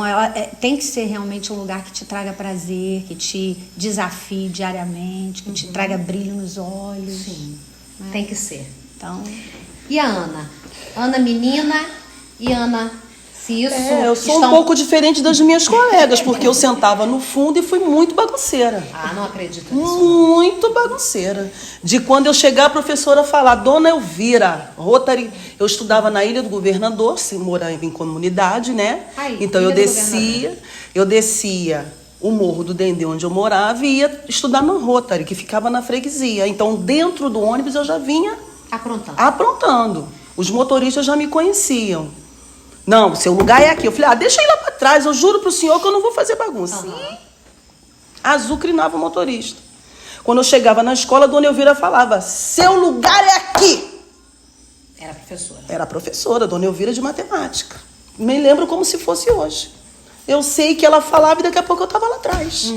Speaker 2: tem que ser realmente um lugar que te traga prazer, que te desafie diariamente, que te traga brilho nos olhos.
Speaker 1: Sim.
Speaker 2: Né?
Speaker 1: Tem que ser.
Speaker 2: Então,
Speaker 1: E a Ana? Ana menina e Ana, se isso...
Speaker 3: Eu sou um pouco diferente das minhas colegas, porque eu sentava no fundo e fui muito bagunceira.
Speaker 1: Ah, não acredito nisso.
Speaker 3: Muito bagunceira. De quando eu chegar, a professora falar, Dona Elvira, Rotary, eu estudava na Ilha do Governador, se morava em comunidade, né?
Speaker 1: Aí,
Speaker 3: então
Speaker 1: Ilha
Speaker 3: eu
Speaker 1: do
Speaker 3: descia o Morro do Dendê, onde eu morava, e ia estudar no Rotary, que ficava na freguesia. Então, dentro do ônibus, eu já vinha aprontando. Os motoristas já me conheciam. Não, seu lugar é aqui. Eu falei, deixa eu ir lá para trás, eu juro pro senhor que eu não vou fazer bagunça. E azucrinava o motorista. Quando eu chegava na escola, a Dona Elvira falava, seu lugar é aqui.
Speaker 1: Era professora.
Speaker 3: Era professora, Dona Elvira de matemática. Me lembro como se fosse hoje. Eu sei que ela falava e daqui a pouco eu estava lá atrás.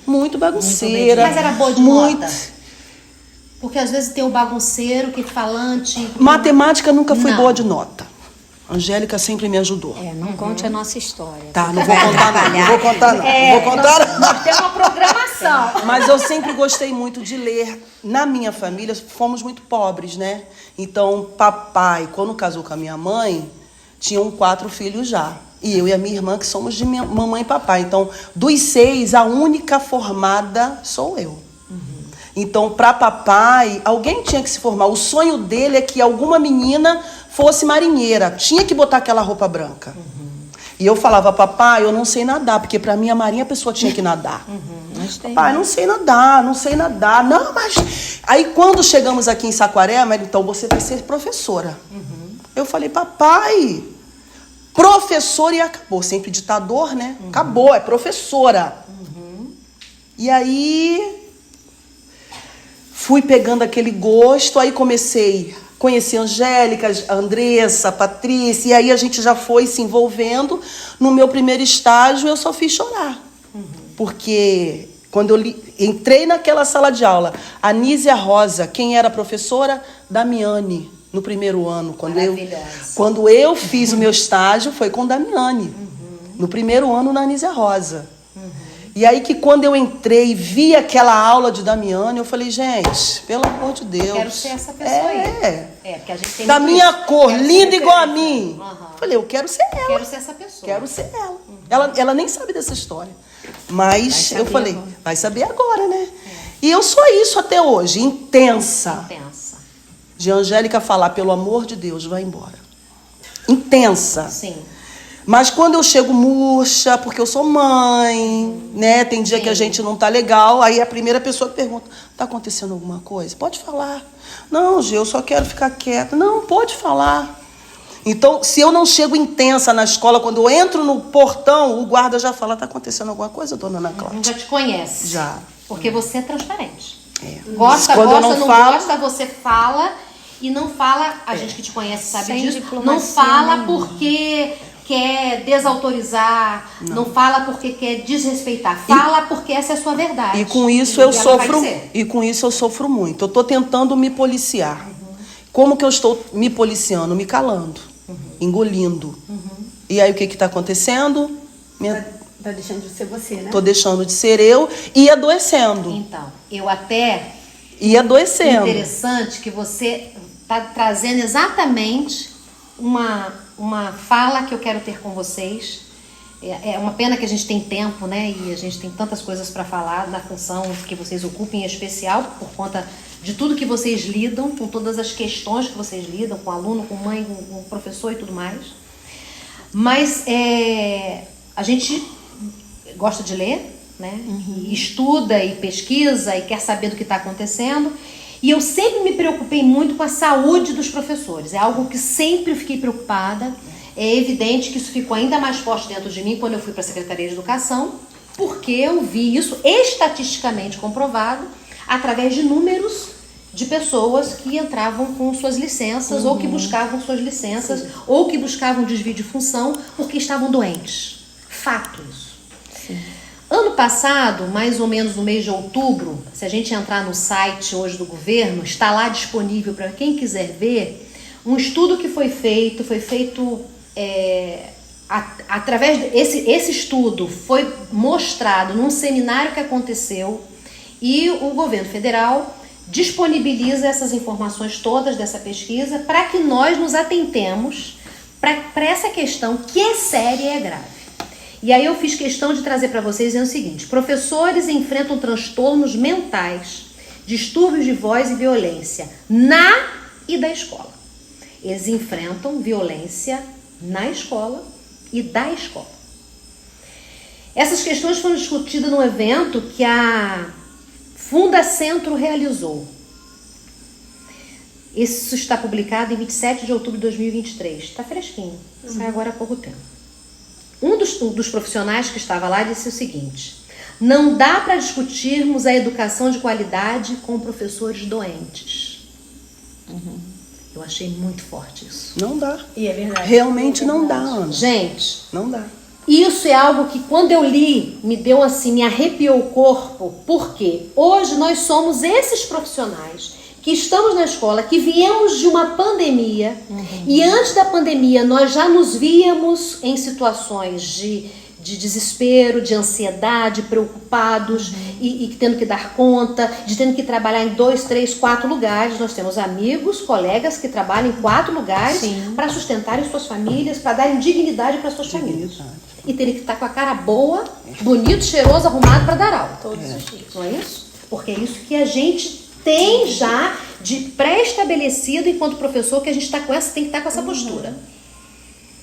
Speaker 3: Muito bagunceira.
Speaker 1: Mas era boa de nota? Porque às vezes tem o bagunceiro, que falante...
Speaker 3: Matemática nunca foi
Speaker 1: Não.
Speaker 3: boa de nota. Angélica sempre me ajudou.
Speaker 2: não conte a nossa história.
Speaker 3: Tá, não vou contar não. Não vou contar não. Não vou contar não.
Speaker 1: Tem uma programação.
Speaker 3: Mas eu sempre gostei muito de ler. Na minha família, fomos muito pobres, né? Então, papai, quando casou com a minha mãe, tinham 4 filhos já. E eu e a minha irmã, que somos de mamãe e papai. Então, dos 6, a única formada sou eu. Então, para papai, alguém tinha que se formar. O sonho dele é que alguma menina fosse marinheira. Tinha que botar aquela roupa branca. E eu falava, papai, eu não sei nadar, porque para mim a marinha a pessoa tinha que nadar. Papai, não sei nadar, não sei nadar. Não, mas... Aí quando chegamos aqui em Saquarema, ele, então você vai ser professora. Eu falei, papai, professora e acabou. Sempre ditador, né? Acabou, é professora. E aí... Fui pegando aquele gosto, aí comecei a conhecer a Angélica, a Andressa, a Patrícia, e aí a gente já foi se envolvendo. No meu primeiro estágio, eu só fiz chorar. Porque quando eu entrei naquela sala de aula, a Nízia Rosa, quem era a professora? Damiane, no primeiro ano. Quando eu fiz o meu estágio, foi com Damiane. No primeiro ano na Anísia Rosa. E aí que quando eu entrei e vi aquela aula de Damiane, eu falei, gente, pelo amor de Deus.
Speaker 1: Quero ser essa pessoa aí. Porque a gente tem
Speaker 3: Da
Speaker 1: muito
Speaker 3: minha
Speaker 1: isso.
Speaker 3: cor,
Speaker 1: Quero
Speaker 3: linda
Speaker 1: ser
Speaker 3: igual a
Speaker 1: diferente.
Speaker 3: mim. Falei, eu quero ser ela.
Speaker 1: Quero ser essa pessoa.
Speaker 3: Quero ser ela. Ela nem sabe dessa história. Mas eu falei, vai saber agora, né? E eu sou isso até hoje, intensa. De Angélica falar, pelo amor de Deus, vai embora. Intensa.
Speaker 1: Sim.
Speaker 3: Mas quando eu chego murcha, porque eu sou mãe, né? Tem dia que a gente não tá legal, aí a primeira pessoa que pergunta, tá acontecendo alguma coisa? Pode falar. Não, Gê, eu só quero ficar quieta. Não, pode falar. Então, se eu não chego intensa na escola, quando eu entro no portão, o guarda já fala, tá acontecendo alguma coisa, dona Ana Cláudia?
Speaker 1: Já te conhece.
Speaker 3: Já.
Speaker 1: Porque você é transparente.
Speaker 3: Gosta,
Speaker 1: não gosta, você fala e não fala, a gente que te conhece sabe
Speaker 2: Sem
Speaker 1: disso,
Speaker 2: diplomacia
Speaker 1: não fala
Speaker 2: nenhuma.
Speaker 1: porque quer desautorizar, não fala porque quer desrespeitar, fala porque essa é a sua verdade.
Speaker 3: E com isso eu sofro muito. Eu estou tentando me policiar. Como que eu estou me policiando? Me calando, engolindo. E aí o que está acontecendo?
Speaker 4: Tá deixando de ser você, né?
Speaker 3: Estou deixando de ser eu e adoecendo.
Speaker 1: Então, eu até...
Speaker 3: E adoecendo.
Speaker 1: Interessante que você está trazendo exatamente uma fala que eu quero ter com vocês. É uma pena que a gente tem tempo, né? E a gente tem tantas coisas para falar na função que vocês ocupam, em especial por conta de tudo que vocês lidam, com todas as questões que vocês lidam, com aluno, com mãe, com professor e tudo mais. Mas a gente gosta de ler, né? E estuda e pesquisa e quer saber do que está acontecendo. E eu sempre me preocupei muito com a saúde dos professores. É algo que sempre eu fiquei preocupada. É evidente que isso ficou ainda mais forte dentro de mim quando eu fui para a Secretaria de Educação, porque eu vi isso estatisticamente comprovado através de números de pessoas que entravam com suas licenças ou que buscavam suas licenças ou que buscavam desvio de função porque estavam doentes. Fato isso. Ano passado, mais ou menos no mês de outubro, se a gente entrar no site hoje do governo, está lá disponível para quem quiser ver, um estudo que foi feito através esse estudo foi mostrado num seminário que aconteceu e o governo federal disponibiliza essas informações todas dessa pesquisa para que nós nos atentemos para essa questão que é séria e é grave. E aí eu fiz questão de trazer para vocês o seguinte: professores enfrentam transtornos mentais, distúrbios de voz e violência na e da escola. Eles enfrentam violência na escola e da escola. Essas questões foram discutidas num evento que a Fundacentro realizou. Isso está publicado em 27 de outubro de 2023. Está fresquinho, sai agora há pouco tempo. Um dos profissionais que estava lá disse o seguinte: não dá para discutirmos a educação de qualidade com professores doentes. Eu achei muito forte isso.
Speaker 3: Não dá.
Speaker 4: E é verdade.
Speaker 3: Realmente não dá, Ana.
Speaker 1: Gente,
Speaker 3: Não dá.
Speaker 1: isso é algo que quando eu li, me deu assim, me arrepiou o corpo, porque hoje nós somos esses profissionais que estamos na escola, que viemos de uma pandemia, e antes da pandemia nós já nos víamos em situações de desespero, de ansiedade, preocupados e tendo que dar conta, de tendo que trabalhar em 2, 3, 4 lugares. Nós temos amigos, colegas que trabalham em 4 lugares para sustentarem suas famílias, para darem dignidade para suas famílias. E terem que estar com a cara boa, bonito, cheiroso, arrumado para dar aula.
Speaker 5: Todos os dias.
Speaker 1: Não é isso? Porque é isso que a gente tem já de pré-estabelecido enquanto professor, que a gente tem que estar com essa postura.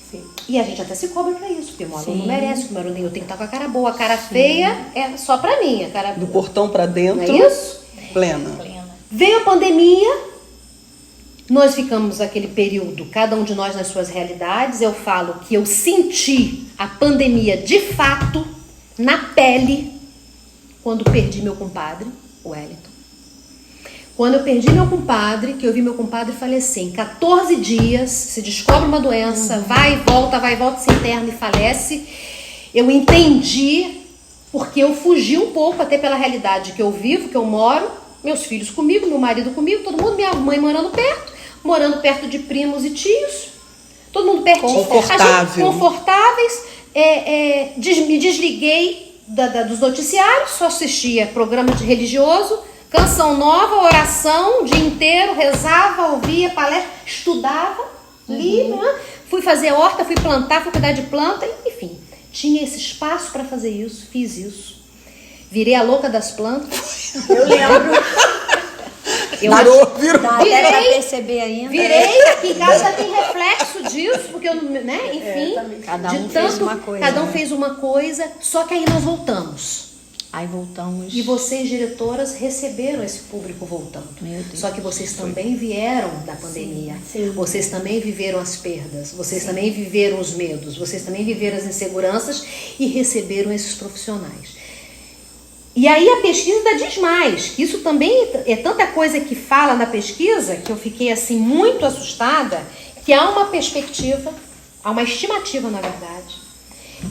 Speaker 4: Sim.
Speaker 1: E a gente até se cobra pra isso, porque o meu aluno merece, o meu aluno eu tenho que estar com a cara boa. A cara feia é só pra mim. A cara...
Speaker 3: Do portão pra dentro.
Speaker 1: Não é isso?
Speaker 3: Plena.
Speaker 1: Veio a pandemia, nós ficamos aquele período, cada um de nós nas suas realidades. Eu falo que eu senti a pandemia de fato, na pele, quando perdi meu compadre, o Wellington. Quando eu perdi meu compadre, que eu vi meu compadre falecer, em 14 dias, se descobre uma doença, vai e volta, se interna e falece, eu entendi, porque eu fugi um pouco até pela realidade que eu vivo, que eu moro, meus filhos comigo, meu marido comigo, todo mundo, minha mãe morando perto de primos e tios, todo mundo pertinho.
Speaker 3: Confortável.
Speaker 1: Confortáveis, me desliguei dos noticiários, só assistia programa de religioso, canção nova, oração, o dia inteiro, rezava, ouvia palestra, estudava, lia, né? Fui fazer horta, fui plantar, fui cuidar de planta, enfim. Tinha esse espaço para fazer isso, fiz isso. Virei a louca das plantas.
Speaker 4: Eu lembro.
Speaker 2: Dá até pra perceber ainda.
Speaker 1: Virei, aqui em casa já tem reflexo disso, porque eu, né, enfim.
Speaker 2: Cada um fez uma coisa.
Speaker 1: Cada um
Speaker 2: né?
Speaker 1: fez uma coisa, só que aí nós voltamos.
Speaker 2: Aí voltamos.
Speaker 1: E vocês, diretoras, receberam esse público voltando.
Speaker 2: Meu Deus.
Speaker 1: Só que vocês também vieram da pandemia.
Speaker 4: Sim.
Speaker 1: Vocês também viveram as perdas. Vocês também viveram os medos. Vocês também viveram as inseguranças e receberam esses profissionais. E aí a pesquisa ainda diz mais, que isso também é tanta coisa que fala na pesquisa, que eu fiquei assim muito assustada, que há uma perspectiva, há uma estimativa na verdade,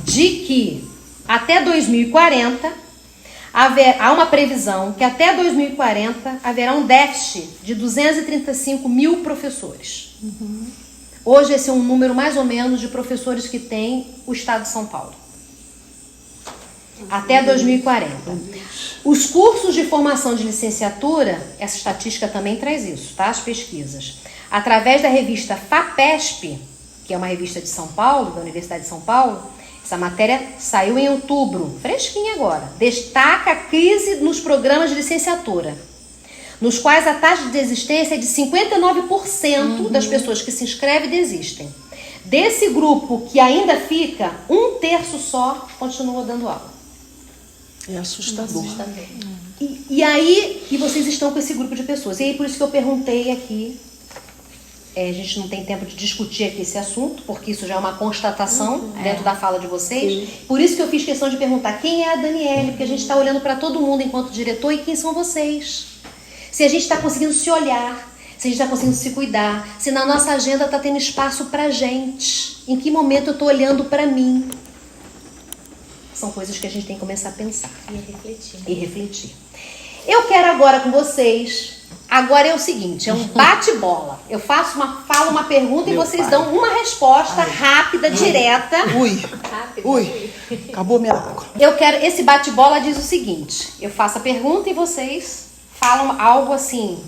Speaker 1: de que até 2040, há uma previsão que até 2040 haverá um déficit de 235 mil professores. Hoje esse é um número mais ou menos de professores que tem o estado de São Paulo. Até 2040. Os cursos de formação de licenciatura, essa estatística também traz isso, tá? As pesquisas. Através da revista FAPESP, que é uma revista de São Paulo, da Universidade de São Paulo, essa matéria saiu em outubro, fresquinha agora. Destaca a crise nos programas de licenciatura, nos quais a taxa de desistência é de 59% das pessoas que se inscrevem desistem. Desse grupo que ainda fica, 1/3 só continua dando aula.
Speaker 3: É assustador.
Speaker 1: E aí, e vocês estão com esse grupo de pessoas. E aí, por isso que eu perguntei aqui, a gente não tem tempo de discutir aqui esse assunto, porque isso já é uma constatação dentro da fala de vocês. Sim. Por isso que eu fiz questão de perguntar quem é a Daniele, porque a gente está olhando para todo mundo enquanto diretor e quem são vocês. Se a gente está conseguindo se olhar, se a gente está conseguindo se cuidar, se na nossa agenda está tendo espaço para gente, em que momento eu estou olhando para mim. São coisas que a gente tem que começar a pensar. E refletir. Eu quero agora com vocês. Agora é o seguinte, é um bate-bola. Eu falo uma pergunta e vocês dão uma resposta rápida, direta.
Speaker 3: Ui, acabou minha água.
Speaker 1: Eu quero, esse bate-bola diz o seguinte, eu faço a pergunta e vocês falam algo assim,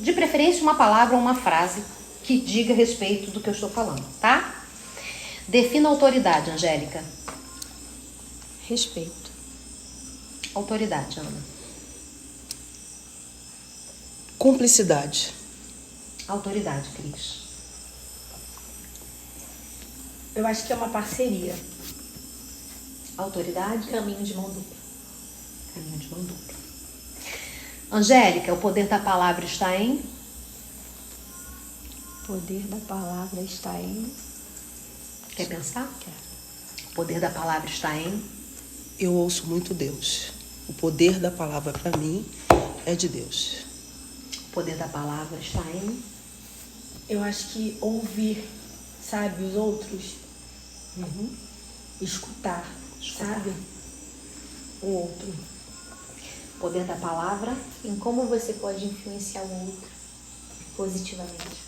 Speaker 1: de preferência uma palavra ou uma frase que diga a respeito do que eu estou falando, tá? Defina autoridade, Angélica.
Speaker 2: Respeito.
Speaker 1: Autoridade, Ana.
Speaker 3: Cumplicidade.
Speaker 1: Autoridade, Cris.
Speaker 4: Eu acho que é uma parceria.
Speaker 1: Autoridade.
Speaker 5: Caminho de mão dupla.
Speaker 1: Caminho de mão dupla. Angélica, o poder da palavra está em?
Speaker 2: O poder da palavra está em...
Speaker 1: Quer pensar?
Speaker 2: Quero.
Speaker 1: O poder da palavra está em?
Speaker 3: Eu ouço muito Deus. O poder da palavra para mim é de Deus.
Speaker 1: O poder da palavra está em?
Speaker 4: Eu acho que ouvir, sabe, os outros. Escutar, sabe? O outro.
Speaker 1: O poder da palavra
Speaker 5: Em como você pode influenciar o outro positivamente.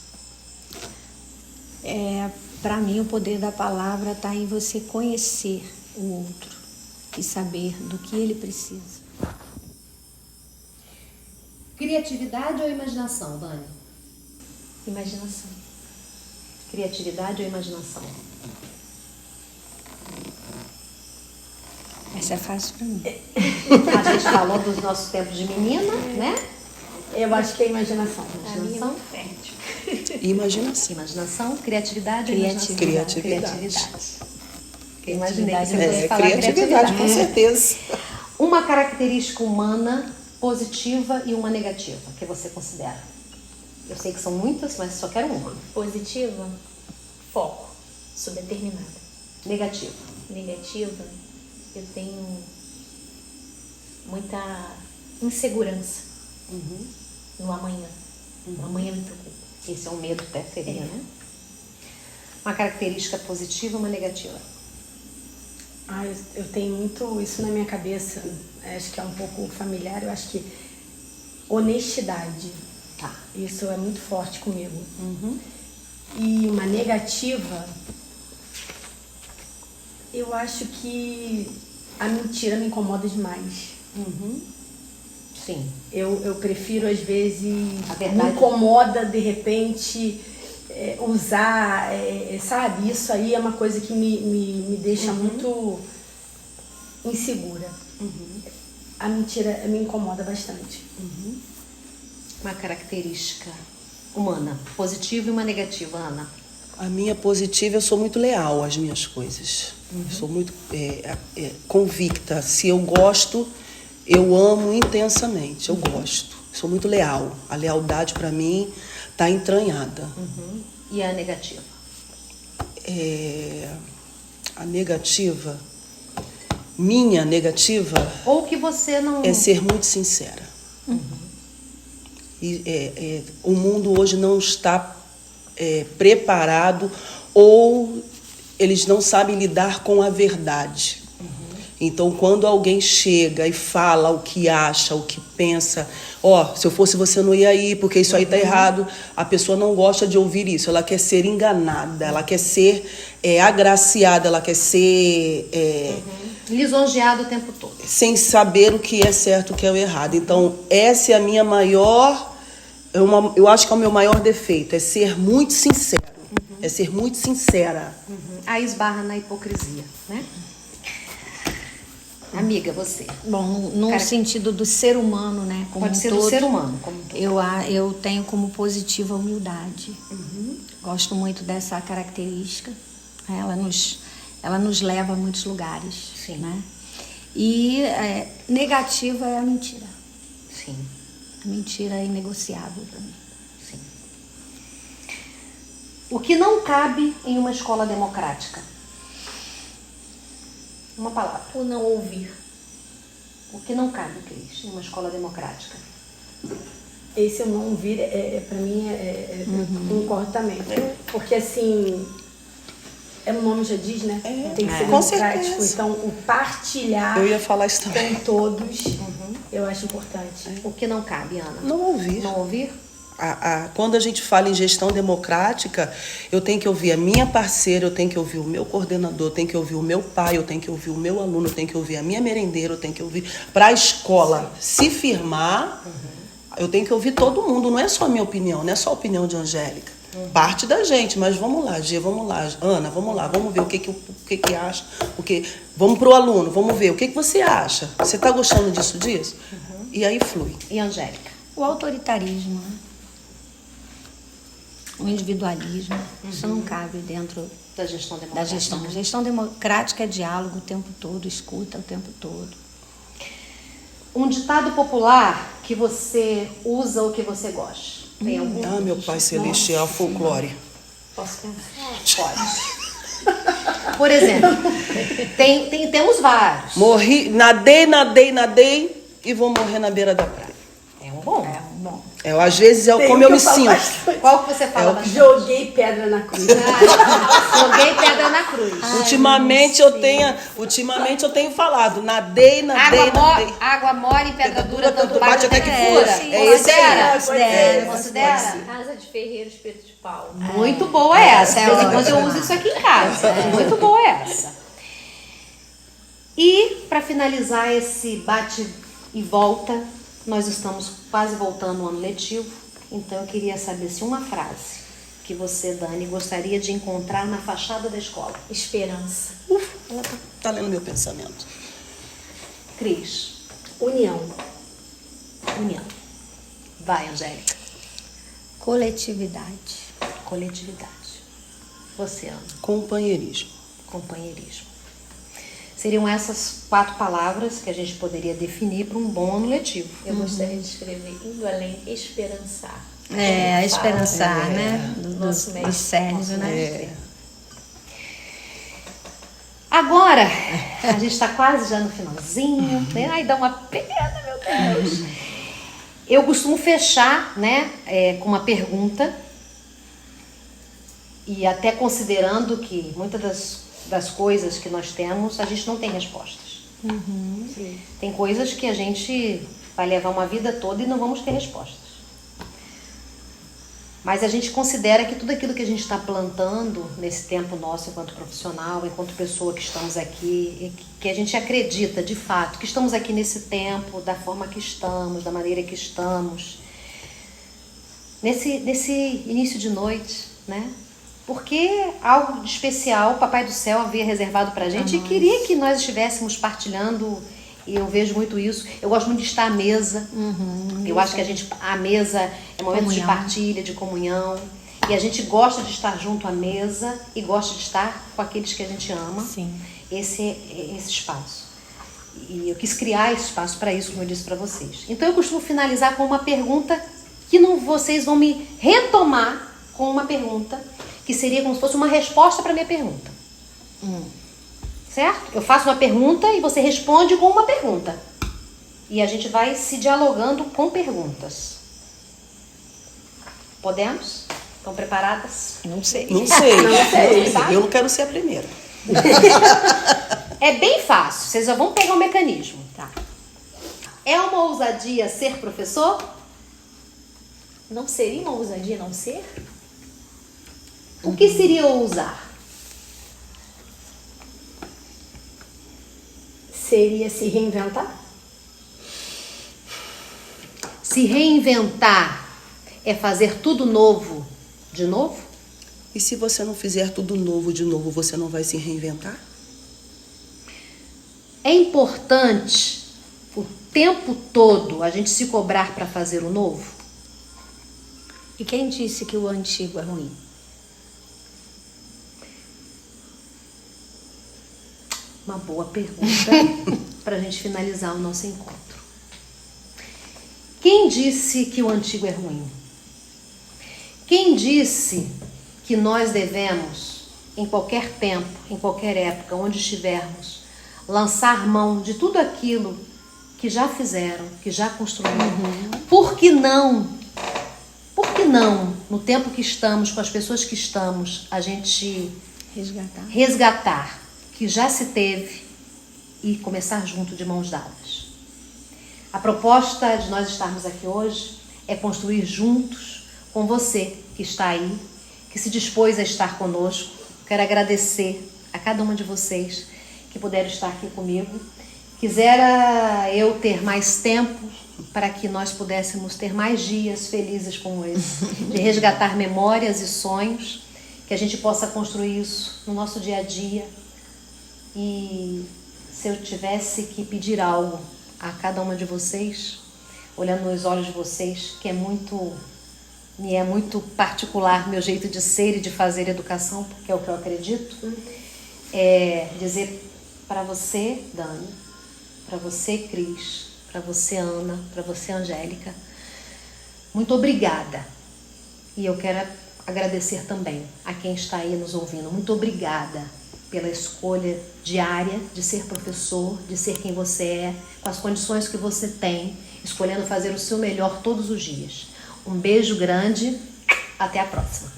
Speaker 2: Para mim, o poder da palavra está em você conhecer o outro e saber do que ele precisa.
Speaker 1: Criatividade ou imaginação, Dani?
Speaker 5: Imaginação.
Speaker 1: Criatividade ou imaginação?
Speaker 2: Essa é fácil para mim.
Speaker 1: A gente falou dos nossos tempos de menina, né?
Speaker 4: Eu acho que é imaginação.
Speaker 1: Imaginação.
Speaker 3: Imaginação.
Speaker 1: Imaginação, criatividade ou imaginação?
Speaker 3: Criatividade.
Speaker 1: Eu imaginei que você
Speaker 3: É,
Speaker 1: fosse falar
Speaker 3: criatividade, com certeza.
Speaker 1: Uma característica humana positiva e uma negativa que você considera? Eu sei que são muitas, mas só quero uma.
Speaker 5: Positiva, foco. Sou determinada.
Speaker 1: Negativa.
Speaker 5: Negativa, eu tenho muita insegurança no amanhã. O amanhã me preocupa.
Speaker 1: Esse é um medo até seria, né? Uma característica positiva e uma negativa.
Speaker 4: Eu tenho muito isso na minha cabeça. Acho que é um pouco familiar. Eu acho que honestidade.
Speaker 1: Tá.
Speaker 4: Isso é muito forte comigo. E uma negativa, Eu acho que a mentira me incomoda demais.
Speaker 1: Sim.
Speaker 4: Eu prefiro, às vezes,
Speaker 1: A verdade.
Speaker 4: me incomoda, de repente, usar, sabe? Isso aí é uma coisa que me deixa muito insegura. A mentira me incomoda bastante.
Speaker 1: Uma característica humana, positiva e uma negativa, Ana.
Speaker 3: A minha positiva, eu sou muito leal às minhas coisas. Sou muito convicta. Se eu gosto, eu amo intensamente. Eu gosto. Sou muito leal. A lealdade, para mim, está entranhada.
Speaker 1: E a negativa?
Speaker 3: A negativa, minha negativa,
Speaker 1: Ou que você não...
Speaker 3: é ser muito sincera. E, o mundo hoje não está preparado, ou eles não sabem lidar com a verdade. Então, quando alguém chega e fala o que acha, o que pensa, se eu fosse você não ia ir, porque isso aí tá errado, a pessoa não gosta de ouvir isso, ela quer ser enganada, ela quer ser agraciada, ela quer ser...
Speaker 1: lisonjeado o tempo todo.
Speaker 3: sem saber o que é certo e o que é o errado. Então, essa é a minha maior... eu acho que é o meu maior defeito, é ser muito sincero. É ser muito sincera.
Speaker 1: Aí esbarra na hipocrisia, né? Amiga, você?
Speaker 2: Bom, no sentido do ser humano, né? Como
Speaker 1: Pode
Speaker 2: um
Speaker 1: ser
Speaker 2: todo,
Speaker 1: do ser humano. Como um todo.
Speaker 2: Eu tenho como positiva a humildade. Gosto muito dessa característica. Ela nos leva a muitos lugares.
Speaker 1: Sim.
Speaker 2: Né? E negativa é a mentira.
Speaker 1: Sim,
Speaker 2: A mentira é inegociável para mim.
Speaker 1: sim. O que não cabe em uma escola democrática? Uma palavra.
Speaker 5: O não ouvir.
Speaker 1: O que não cabe, Cris, em uma escola democrática?
Speaker 4: Esse eu não ouvir, para mim, concordo também. Porque, assim, o nome já diz, né? Tem que ser
Speaker 3: Com
Speaker 4: democrático.
Speaker 3: certeza.
Speaker 4: Então, o partilhar
Speaker 3: Eu ia falar isso também.
Speaker 4: com todos, eu acho importante.
Speaker 1: O que não cabe, Ana?
Speaker 3: Não ouvir.
Speaker 1: Não ouvir?
Speaker 3: Quando a gente fala em gestão democrática, eu tenho que ouvir a minha parceira, eu tenho que ouvir o meu coordenador, eu tenho que ouvir o meu pai, eu tenho que ouvir o meu aluno, eu tenho que ouvir a minha merendeira, eu tenho que ouvir para a escola se firmar. Eu tenho que ouvir todo mundo, não é só a minha opinião, não é só a opinião de Angélica. Parte da gente, mas vamos lá, Gê, vamos lá, Ana, vamos lá, vamos ver o que acha, vamos pro aluno, vamos ver, o que você acha? Você está gostando disso? E aí flui.
Speaker 1: E Angélica?
Speaker 2: O autoritarismo, né? O individualismo, isso não cabe dentro
Speaker 1: Da gestão
Speaker 2: da
Speaker 1: democrática.
Speaker 2: gestão. A gestão democrática é diálogo o tempo todo, escuta o tempo todo.
Speaker 1: Um ditado popular que você usa ou que você gosta? Tem algum?
Speaker 3: Meu Pai Celestial, folclore.
Speaker 1: Posso pensar? Pode. Por exemplo, temos vários.
Speaker 3: Nadei e vou morrer na beira da praia.
Speaker 1: É um bom.
Speaker 3: Às vezes é como eu me sinto.
Speaker 1: Qual que você fala bastante?
Speaker 4: Joguei pedra na cruz.
Speaker 1: Joguei pedra na cruz.
Speaker 3: Ultimamente eu tenho falado, nadei.
Speaker 1: Água mole e pedra dura, tanto bate até que
Speaker 3: sim.
Speaker 1: fura.
Speaker 3: É esse aí.
Speaker 1: Considera?
Speaker 5: Casa de ferreiro, espeto de pau.
Speaker 1: Muito boa essa. De vez em quando eu uso isso aqui em casa. Muito boa essa. E, para finalizar esse bate e volta, nós estamos quase voltando ao ano letivo, então eu queria saber se uma frase que você, Dani, gostaria de encontrar na fachada da escola.
Speaker 5: Esperança.
Speaker 3: Ela tá lendo meu pensamento.
Speaker 1: Cris.
Speaker 4: União.
Speaker 1: União. Vai, Angélica.
Speaker 2: Coletividade.
Speaker 1: Coletividade. Você, Ana.
Speaker 3: Companheirismo.
Speaker 1: Companheirismo. Seriam essas 4 palavras que a gente poderia definir para um bom ano letivo.
Speaker 5: Eu gostaria de escrever indo além, esperançar.
Speaker 2: Esperançar, né?
Speaker 5: Nosso
Speaker 2: Do
Speaker 5: mestre.
Speaker 2: Sérgio, né?
Speaker 1: Agora, a gente está quase já no finalzinho, né? Ai, dá uma pena, meu Deus. Eu costumo fechar, né, com uma pergunta, e até considerando que muitas das coisas que nós temos, a gente não tem respostas. Tem coisas que a gente vai levar uma vida toda e não vamos ter respostas. Mas a gente considera que tudo aquilo que a gente está plantando nesse tempo nosso enquanto profissional, enquanto pessoa que estamos aqui, que a gente acredita de fato que estamos aqui nesse tempo, da forma que estamos, da maneira que estamos, nesse início de noite, né? Porque algo de especial o Papai do Céu havia reservado pra gente e queria que nós estivéssemos partilhando. E eu vejo muito isso. Eu gosto muito de estar à mesa. Eu acho que a mesa é momento de partilha, de comunhão. E a gente gosta de estar junto à mesa e gosta de estar com aqueles que a gente ama.
Speaker 2: Sim.
Speaker 1: Esse espaço. E eu quis criar esse espaço para isso, como eu disse para vocês. Então eu costumo finalizar com uma pergunta que vocês vão me retomar com uma pergunta que seria como se fosse uma resposta para minha pergunta. Certo? Eu faço uma pergunta e você responde com uma pergunta. E a gente vai se dialogando com perguntas. Podemos? Estão preparadas?
Speaker 2: Não sei.
Speaker 3: Não sei.
Speaker 1: Não sei, sabe?
Speaker 3: Eu não quero ser a primeira.
Speaker 1: É bem fácil, vocês já vão pegar o mecanismo.
Speaker 2: Tá.
Speaker 1: É uma ousadia ser professor?
Speaker 5: Não seria uma ousadia não ser?
Speaker 1: O que seria ousar?
Speaker 4: Seria se reinventar?
Speaker 1: Se reinventar é fazer tudo novo de novo?
Speaker 3: E se você não fizer tudo novo de novo, você não vai se reinventar?
Speaker 1: É importante o tempo todo a gente se cobrar para fazer o novo?
Speaker 2: E quem disse que o antigo é ruim?
Speaker 1: Uma boa pergunta para a gente finalizar o nosso encontro. Quem disse que o antigo é ruim? Quem disse que nós devemos, em qualquer tempo, em qualquer época, onde estivermos, lançar mão de tudo aquilo que já fizeram, que já construíram? Por que não? Por que não, no tempo que estamos, com as pessoas que estamos, a gente resgatar que já se teve e começar junto de mãos dadas? A proposta de nós estarmos aqui hoje é construir juntos com você que está aí, que se dispôs a estar conosco. Quero agradecer a cada uma de vocês que puderam estar aqui comigo. Quisera eu ter mais tempo para que nós pudéssemos ter mais dias felizes como esse, de resgatar memórias e sonhos, que a gente possa construir isso no nosso dia a dia. E se eu tivesse que pedir algo a cada uma de vocês, olhando nos olhos de vocês, que me é muito particular meu jeito de ser e de fazer educação, porque é o que eu acredito, é dizer para você, Dani, para você, Cris, para você, Ana, para você, Angélica, muito obrigada. E eu quero agradecer também a quem está aí nos ouvindo. Muito obrigada pela escolha diária de ser professor, de ser quem você é, com as condições que você tem, escolhendo fazer o seu melhor todos os dias. Um beijo grande, até a próxima.